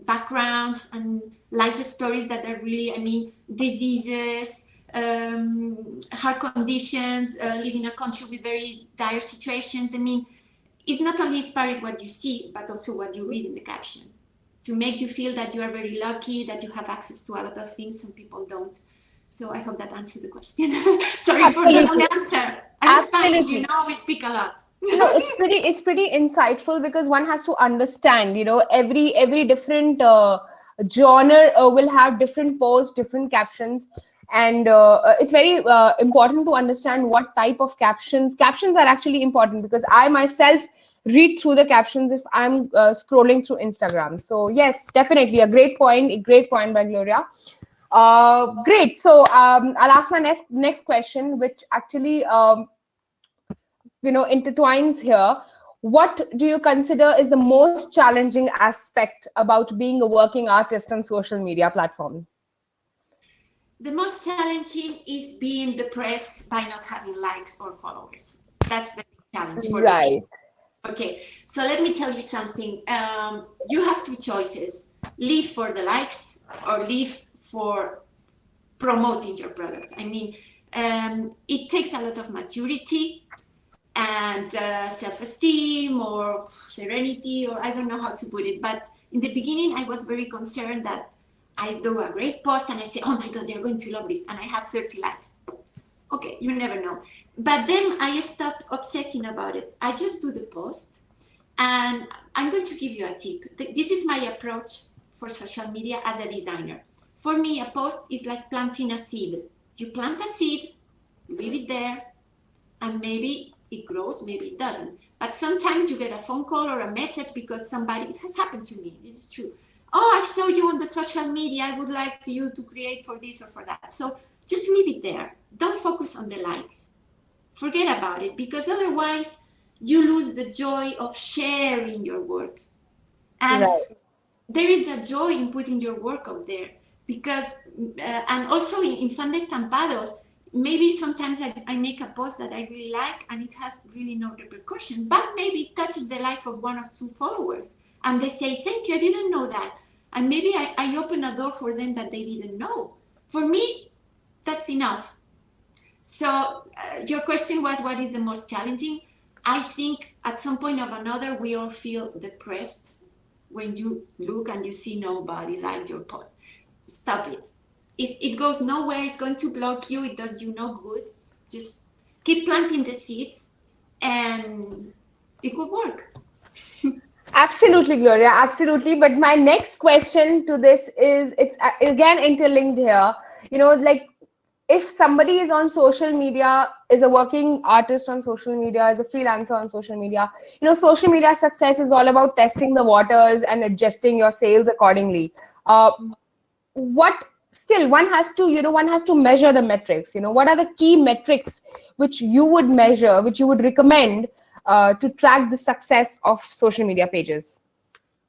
backgrounds and life stories that are really, diseases, hard conditions, living in a country with very dire situations. It's not only inspired what you see, but also what you read in the caption, to make you feel that you are very lucky, that you have access to a lot of things some people don't. So I hope that answered the question. Sorry Absolutely. for the long answer. I'm Spanish, we speak a lot. No, it's pretty insightful because one has to understand, every different genre will have different posts, different captions. And it's very important to understand what type of captions are actually important, because I myself read through the captions if I'm scrolling through Instagram. So yes, definitely a great point by Gloria. Great. So I'll ask my next question, which actually intertwines here. What do you consider is the most challenging aspect about being a working artist on social media platform? The most challenging is being depressed by not having likes or followers. That's the challenge for me. Right. Okay, so let me tell you something. You have two choices: live for the likes or live for promoting your products. I mean, it takes a lot of maturity and self-esteem or serenity, or I don't know how to put it. But in the beginning, I was very concerned that I do a great post and I say, oh my God, they're going to love this. And I have 30 likes. Okay, you never know. But then I stopped obsessing about it. I just do the post. And I'm going to give you a tip. This is my approach for social media as a designer. For me, a post is like planting a seed. You plant a seed, leave it there, and maybe it grows, maybe it doesn't. But sometimes you get a phone call or a message because somebody, it has happened to me, it's true. Oh, I saw you on the social media. I would like you to create for this or for that. So just leave it there. Don't focus on the likes. Forget about it, because otherwise you lose the joy of sharing your work. And there is a joy in putting your work out there, because, and also in Founder Estampados, maybe sometimes I make a post that I really like and it has really no repercussion, but maybe it touches the life of 1 or 2 followers. And they say, thank you, I didn't know that. And maybe I open a door for them that they didn't know. For me, that's enough. So your question was, what is the most challenging? I think at some point or another, we all feel depressed when you look and you see nobody like your post. Stop it. It goes nowhere. It's going to block you. It does you no good. Just keep planting the seeds and it will work. Absolutely, Gloria, absolutely. But my next question to this is, it's again interlinked here. You know, like, if somebody is on social media, is a working artist on social media, is a freelancer on social media, you know, social media success is all about testing the waters and adjusting your sales accordingly. Still, one has to measure the metrics. You know, what are the key metrics which you would measure, which you would recommend to track the success of social media pages?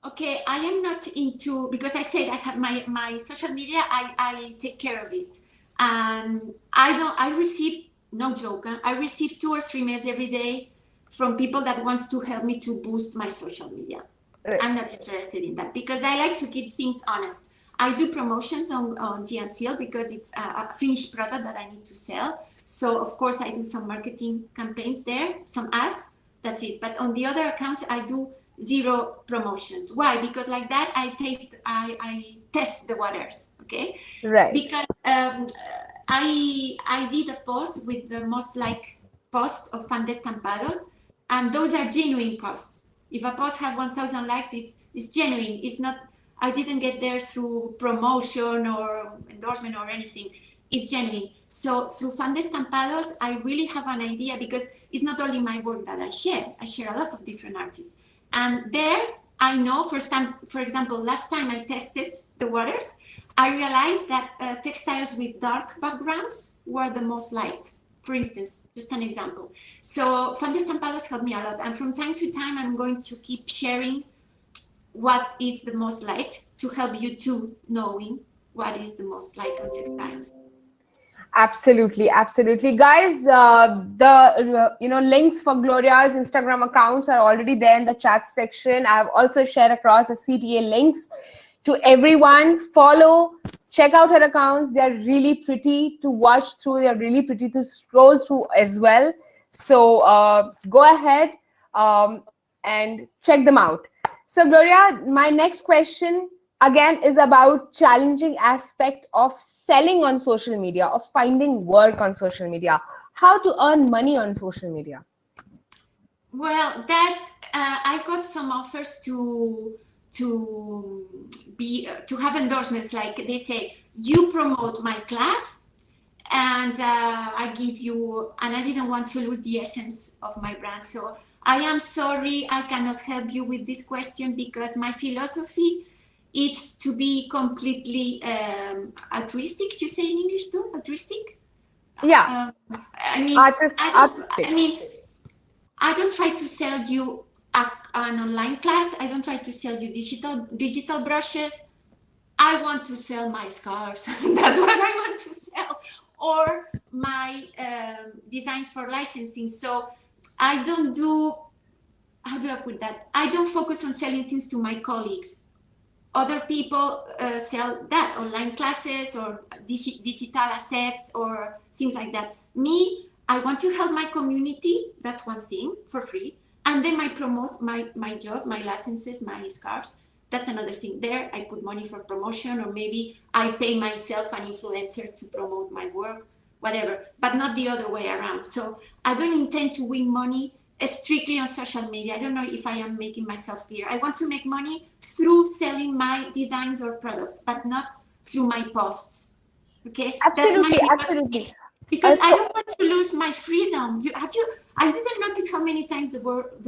Okay, I am not into, because I said I have my social media, I take care of it. And I receive, no joke, I receive 2 or 3 mails every day from people that wants to help me to boost my social media. Right. I'm not interested in that, because I like to keep things honest. I do promotions on G&Silk because it's a finished product that I need to sell. So of course I do some marketing campaigns there, some ads, that's it. But on the other accounts, I do 0 promotions. Why? Because like that, I test the waters, okay? Right. Because I did a post with the most liked posts of Founder Estampados, and those are genuine posts. If a post has 1,000 likes, it's genuine. It's not, I didn't get there through promotion or endorsement or anything. It's genuine. So through Founder Estampados, I really have an idea, because it's not only my work that I share a lot of different artists. And there I know, for example, last time I tested the waters, I realized that textiles with dark backgrounds were the most liked, for instance, just an example. So Founder Estampados helped me a lot. And from time to time, I'm going to keep sharing what is the most liked to help you to knowing what is the most liked on textiles. Absolutely, absolutely, guys. The links for Gloria's Instagram accounts are already there in the chat section. I have also shared across the CTA links to everyone. Follow, check out her accounts. They are really pretty to watch through. They are really pretty to scroll through as well. So go ahead and check them out. So Gloria, my next question again is about challenging aspect of selling on social media, of finding work on social media, how to earn money on social media. Well, that I got some offers to have endorsements, like they say, you promote my class and I give you, and I didn't want to lose the essence of my brand. So I am sorry, I cannot help you with this question, because my philosophy is to be completely altruistic. You say in English too, altruistic? Yeah. I mean, I don't try to sell you an online class. I don't try to sell you digital brushes. I want to sell my scarves. That's what I want to sell, or my designs for licensing. So I don't do, how do I put that? I don't focus on selling things to my colleagues. Other people sell that, online classes or digital assets or things like that. Me, I want to help my community. That's one thing, for free. And then I promote my job, my licenses, my scarves. That's another thing. There, I put money for promotion, or maybe I pay myself an influencer to promote my work, whatever, but not the other way around. So I don't intend to win money strictly on social media. I don't know if I am making myself clear. I want to make money through selling my designs or products, but not through my posts. Okay, Absolutely, that's my absolutely. because I So, don't want to lose my freedom. I didn't notice how many times the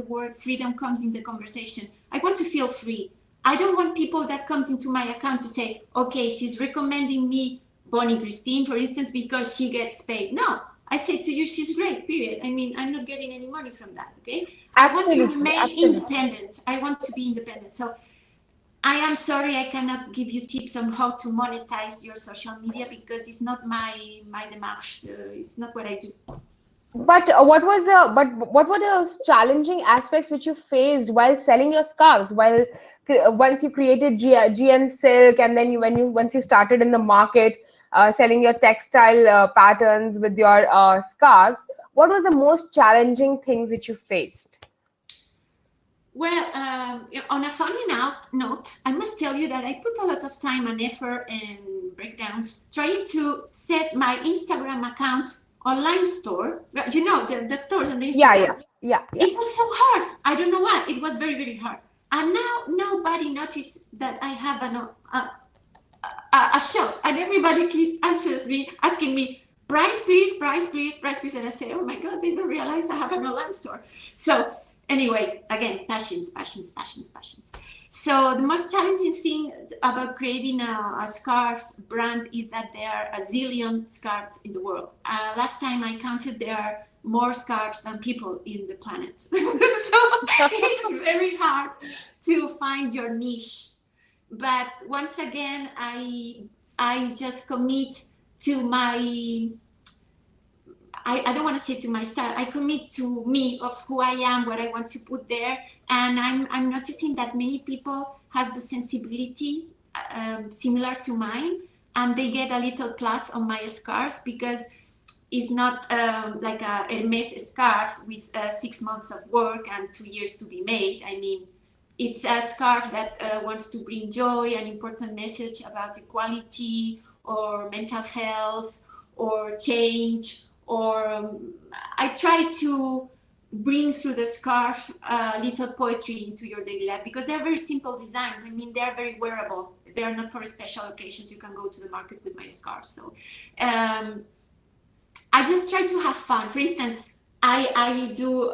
word freedom comes in the conversation. I want to feel free. I don't want people that comes into my account to say, okay, she's recommending me Bonnie Christine, for instance, because she gets paid. No, I say to you, she's great, period. I mean, I'm not getting any money from that, okay? I want to absolutely, remain absolutely. independent. I want to be independent. So I am sorry I cannot give you tips on how to monetize your social media because it's not my démarche. It's not what I do. But what were those challenging aspects which you faced while selling your scarves? While once you created G&Silk, and then once you started in the market selling your textile patterns with your scarves, what was the most challenging things which you faced? Well, on a funny note, I must tell you that I put a lot of time and effort and breakdowns trying to set my Instagram account online store. You know, the stores on the Yeah, Instagram. yeah, yeah, yeah. It was so hard. I don't know why. It was very, very hard. And now nobody noticed that I have a shop, and everybody keep answers me, asking me, price please, price please, price please. And I say, oh my God, they don't realize I have an online store. So anyway, again, passions, passions, passions, passions. So the most challenging thing about creating a scarf brand is that there are a zillion scarves in the world. Last time I counted, there are more scarves than people in the planet. So it's very hard to find your niche. But once again, I just commit to my, I don't want to say to my style, I commit to me of who I am, what I want to put there. And I'm noticing that many people has the sensibility similar to mine, and they get a little plus on my scarves because it's not like a Hermes scarf with 6 months of work and 2 years to be made. I mean, it's a scarf that wants to bring joy, an important message about equality or mental health or change. Or I try to bring through the scarf a little poetry into your daily life because they're very simple designs. I mean, they're very wearable. They're not for special occasions. You can go to the market with my scarves. So I just try to have fun. For instance, I do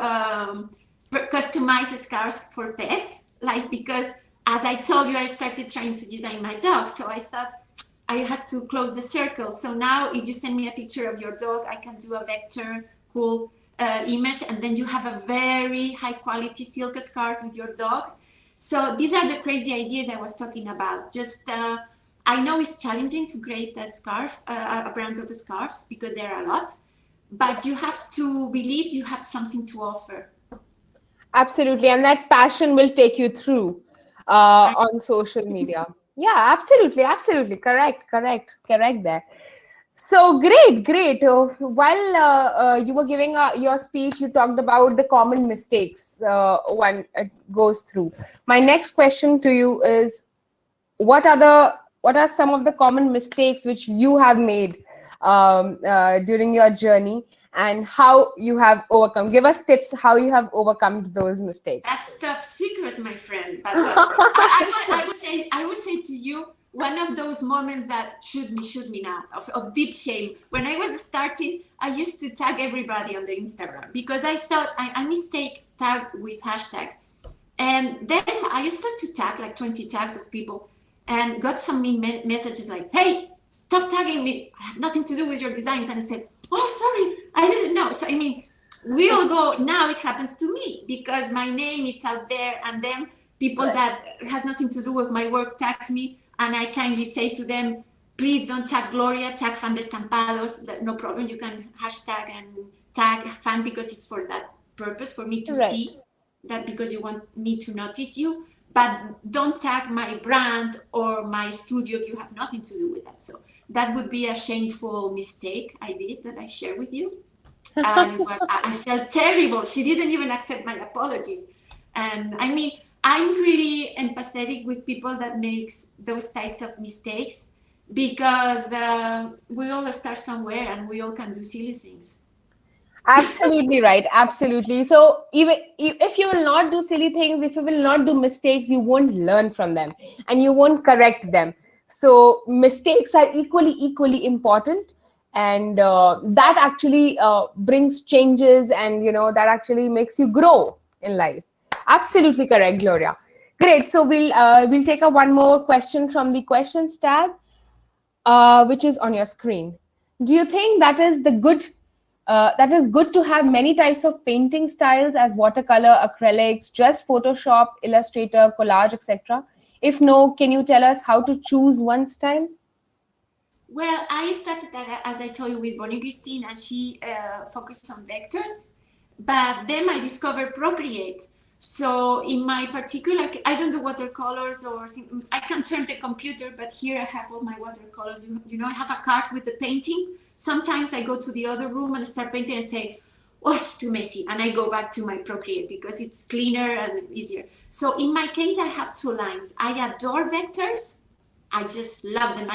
customize scarves for pets, like because as I told you, I started trying to design my dog. So I thought I had to close the circle. So now if you send me a picture of your dog, I can do a vector cool image, and then you have a very high quality silk scarf with your dog. So these are the crazy ideas I was talking about. Just I know it's challenging to create a scarf, a brand of scarves, because there are a lot, but you have to believe you have something to offer. Absolutely, and that passion will take you through on social media. Yeah, absolutely, absolutely, correct there. So great, great. While you were giving your speech, you talked about the common mistakes one goes through. My next question to you is, what are some of the common mistakes which you have made during your journey, and how you have overcome? Give us tips how you have overcome those mistakes. That's top secret, my friend. But I would say to you, one of those moments that shoot me now, of deep shame. When I was starting, I used to tag everybody on the Instagram because I thought I mistake tag with hashtag. And then I started to tag like 20 tags of people and got some messages like, hey, stop tagging me. I have nothing to do with your designs. And I said, oh, sorry, I didn't know. So, I mean, we all go, now it happens to me because my name is out there, and then people that has nothing to do with my work tags me, and I kindly say to them, please don't tag Gloria, tag Fan de Estampados. No problem, you can hashtag and tag Fan because it's for that purpose for me to Right. see that, because you want me to notice you, but don't tag my brand or my studio if you have nothing to do with that. So that would be a shameful mistake I did that I share with you. And I felt terrible. She didn't even accept my apologies. And I mean, I'm really empathetic with people that makes those types of mistakes, because we all start somewhere and we all can do silly things. Absolutely right. Absolutely. So even if you will not do silly things, if you will not do mistakes, you won't learn from them and you won't correct them. So mistakes are equally important, and that actually brings changes, and that actually makes you grow in life. Absolutely correct, Gloria. Great. So we'll take a one more question from the questions tab, which is on your screen. Do you think that is good to have many types of painting styles as watercolor, acrylics, just Photoshop, Illustrator, collage, etc.? If no, can you tell us how to choose one style? Well, I started that, as I told you, with Bonnie Christine, and she focused on vectors. But then I discovered Procreate. So in my particular, I don't do watercolors or I can turn the computer, but here I have all my watercolors. I have a cart with the paintings. Sometimes I go to the other room and start painting and say, oh, it's too messy. And I go back to my Procreate because it's cleaner and easier. So in my case, I have two lines. I adore vectors. I just love them.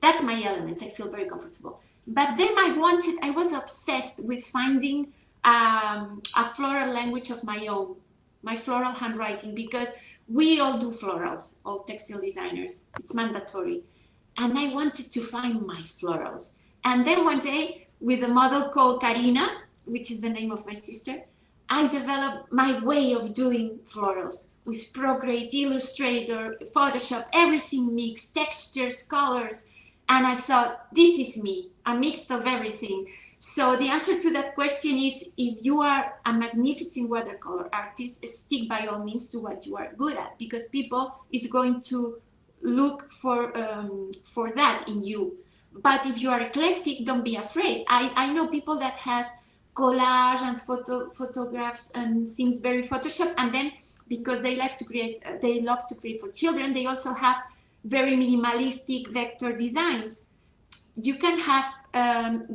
That's my element. I feel very comfortable. But then I was obsessed with finding a floral language of my own, my floral handwriting, because we all do florals, all textile designers. It's mandatory. And I wanted to find my florals. And then one day, with a model called Karina, which is the name of my sister, I developed my way of doing florals with Procreate, Illustrator, Photoshop, everything mixed, textures, colors. And I thought, this is me, a mix of everything. So the answer to that question is, if you are a magnificent watercolor artist, stick by all means to what you are good at, because people is going to look for that in you. But if you are eclectic, don't be afraid. I know people that has collage and photographs and things very Photoshop, and then because they love to create for children, they also have very minimalistic vector designs. You can have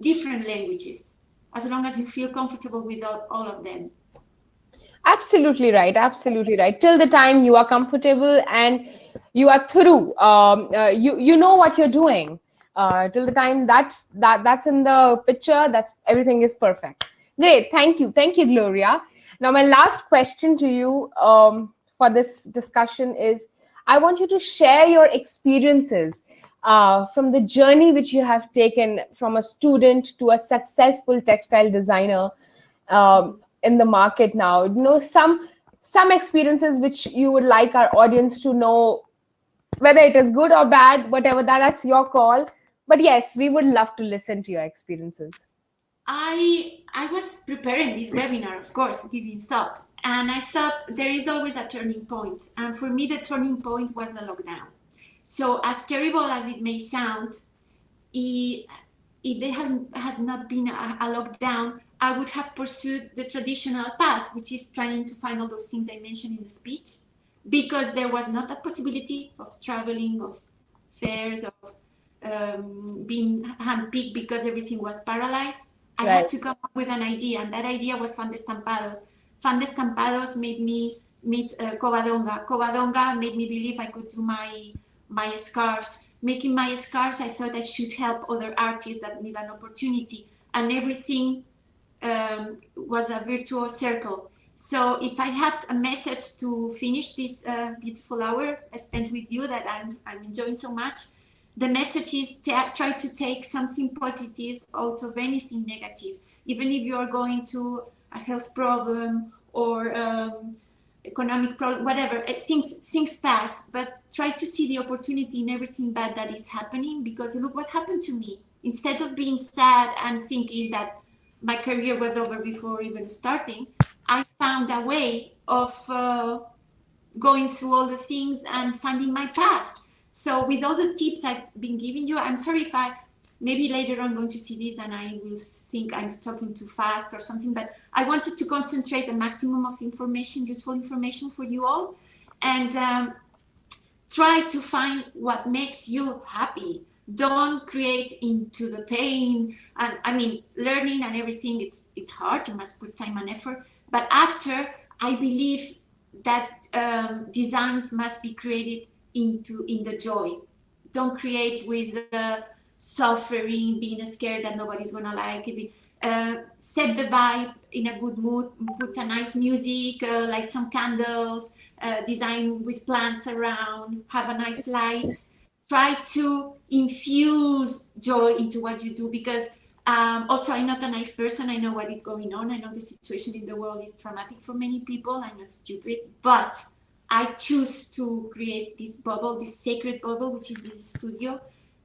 different languages as long as you feel comfortable with all of them. Absolutely right. Absolutely right. Till the time you are comfortable and you are through, you know what you're doing. Till the time that's in the picture, that's everything is perfect. Great. Thank you, Gloria. Now, my last question to you for this discussion is, I want you to share your experiences from the journey which you have taken from a student to a successful textile designer in the market now. Some experiences which you would like our audience to know, whether it is good or bad, whatever, that's your call. But yes, we would love to listen to your experiences. I was preparing this webinar, of course, giving thought, and I thought there is always a turning point. And for me, the turning point was the lockdown. So as terrible as it may sound, if there had not been a lockdown, I would have pursued the traditional path, which is trying to find all those things I mentioned in the speech, because there was not that possibility of traveling, of fairs, of being handpicked because everything was paralyzed. I had to come up with an idea, and that idea was Fan de Estampados. Fan de Estampados made me meet Covadonga. Covadonga made me believe I could do my scarves. Making my scarves, I thought I should help other artists that need an opportunity, and everything was a virtuous circle. So if I had a message to finish this beautiful hour I spent with you that I'm enjoying so much, the message is try to take something positive out of anything negative. Even if you are going to a health problem or economic problem, whatever, things pass, but try to see the opportunity in everything bad that is happening, because look what happened to me. Instead of being sad and thinking that my career was over before even starting, I found a way of going through all the things and finding my path. So with all the tips I've been giving you, I'm sorry if maybe later on going to see this and I will think I'm talking too fast or something, but I wanted to concentrate the maximum of information, useful information for you all, and try to find what makes you happy. Don't create into the pain. And I mean, learning and everything, it's hard. You must put time and effort. But after, I believe that designs must be created in the joy. Don't create with suffering, being scared that nobody's gonna like it. Set the vibe in a good mood. Put a nice music, light some candles. Design with plants around. Have a nice light. Try to infuse joy into what you do, because also I'm not a naive person. I know what is going on. I know the situation in the world is traumatic for many people. I'm not stupid, but I choose to create this bubble, this sacred bubble, which is this studio,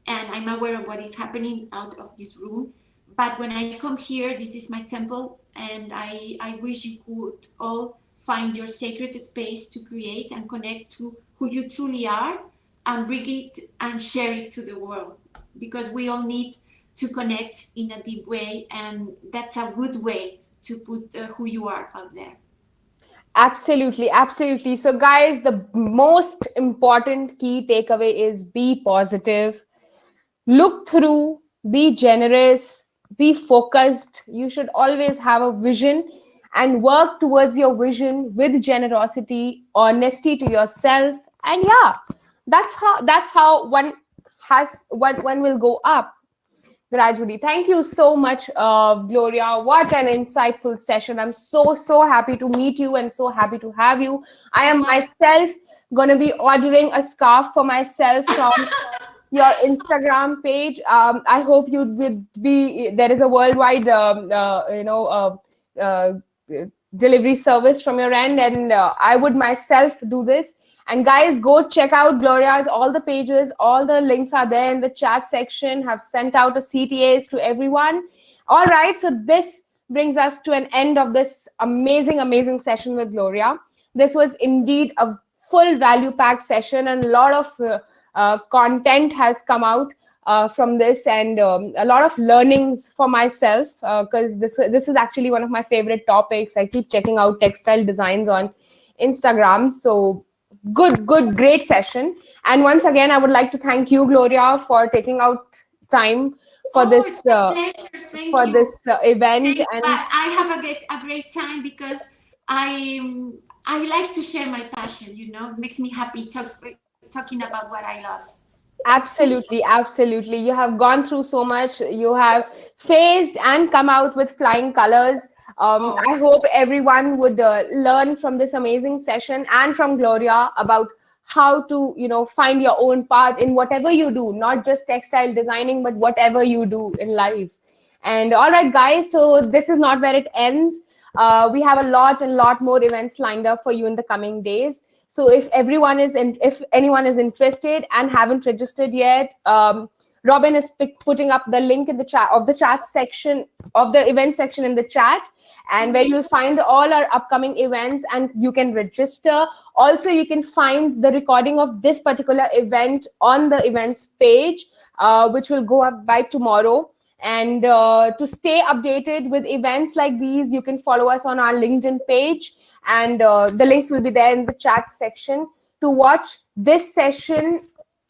and I'm aware of what is happening out of this room. But when I come here, this is my temple, and I wish you could all find your sacred space to create and connect to who you truly are, and bring it and share it to the world, because we all need to connect in a deep way, and that's a good way to put who you are out there. Absolutely, absolutely. So, guys, the most important key takeaway is be positive, look through, be generous, be focused. You should always have a vision and work towards your vision with generosity, honesty to yourself, and yeah, that's how one will go up gradually. Thank you so much, Gloria. What an insightful session. I'm so happy to meet you and so happy to have you. I am myself gonna be ordering a scarf for myself from your Instagram page. I hope you would be. There is a worldwide, delivery service from your end, and I would myself do this. And guys, go check out Gloria's all the pages. All the links are there in the chat section. Have sent out a CTAs to everyone. All right, so this brings us to an end of this amazing session with Gloria. This was indeed a full value-packed session, and a lot of content has come out from this, and a lot of learnings for myself, because this is actually one of my favorite topics. I keep checking out textile designs on Instagram. So great session. And once again, I would like to thank you, Gloria, for taking out time for this event. And I have a great time, because I like to share my passion. You know, it makes me happy talking about what I love. Absolutely. You have gone through so much. You have faced and come out with flying colors. I hope everyone would learn from this amazing session and from Gloria about how to, find your own path in whatever you do, not just textile designing, but whatever you do in life. And all right, guys, so this is not where it ends. We have a lot more events lined up for you in the coming days. So if anyone is interested and haven't registered yet, Robin is putting up the link in the chat section of the event section in the chat, and where you'll find all our upcoming events and you can register. Also, you can find the recording of this particular event on the events page, which will go up by tomorrow. And to stay updated with events like these, you can follow us on our LinkedIn page, and the links will be there in the chat section to watch this session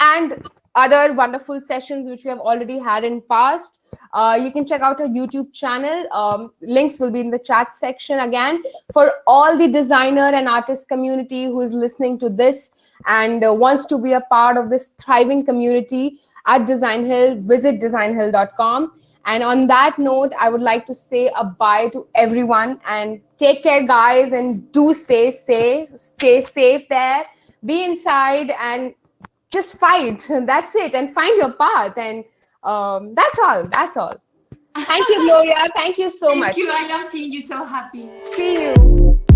and other wonderful sessions which we have already had in past. You can check out our YouTube channel. Links will be in the chat section. Again, for all the designer and artist community who is listening to this and wants to be a part of this thriving community at Designhill, visit designhill.com. And on that note, I would like to say a bye to everyone, and take care, guys, and do stay safe there. Be inside and just fight. That's it. And find your path. And that's all. Thank you, Gloria. Thank you so much. Thank you. I love seeing you so happy. See you.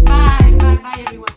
Bye, everyone.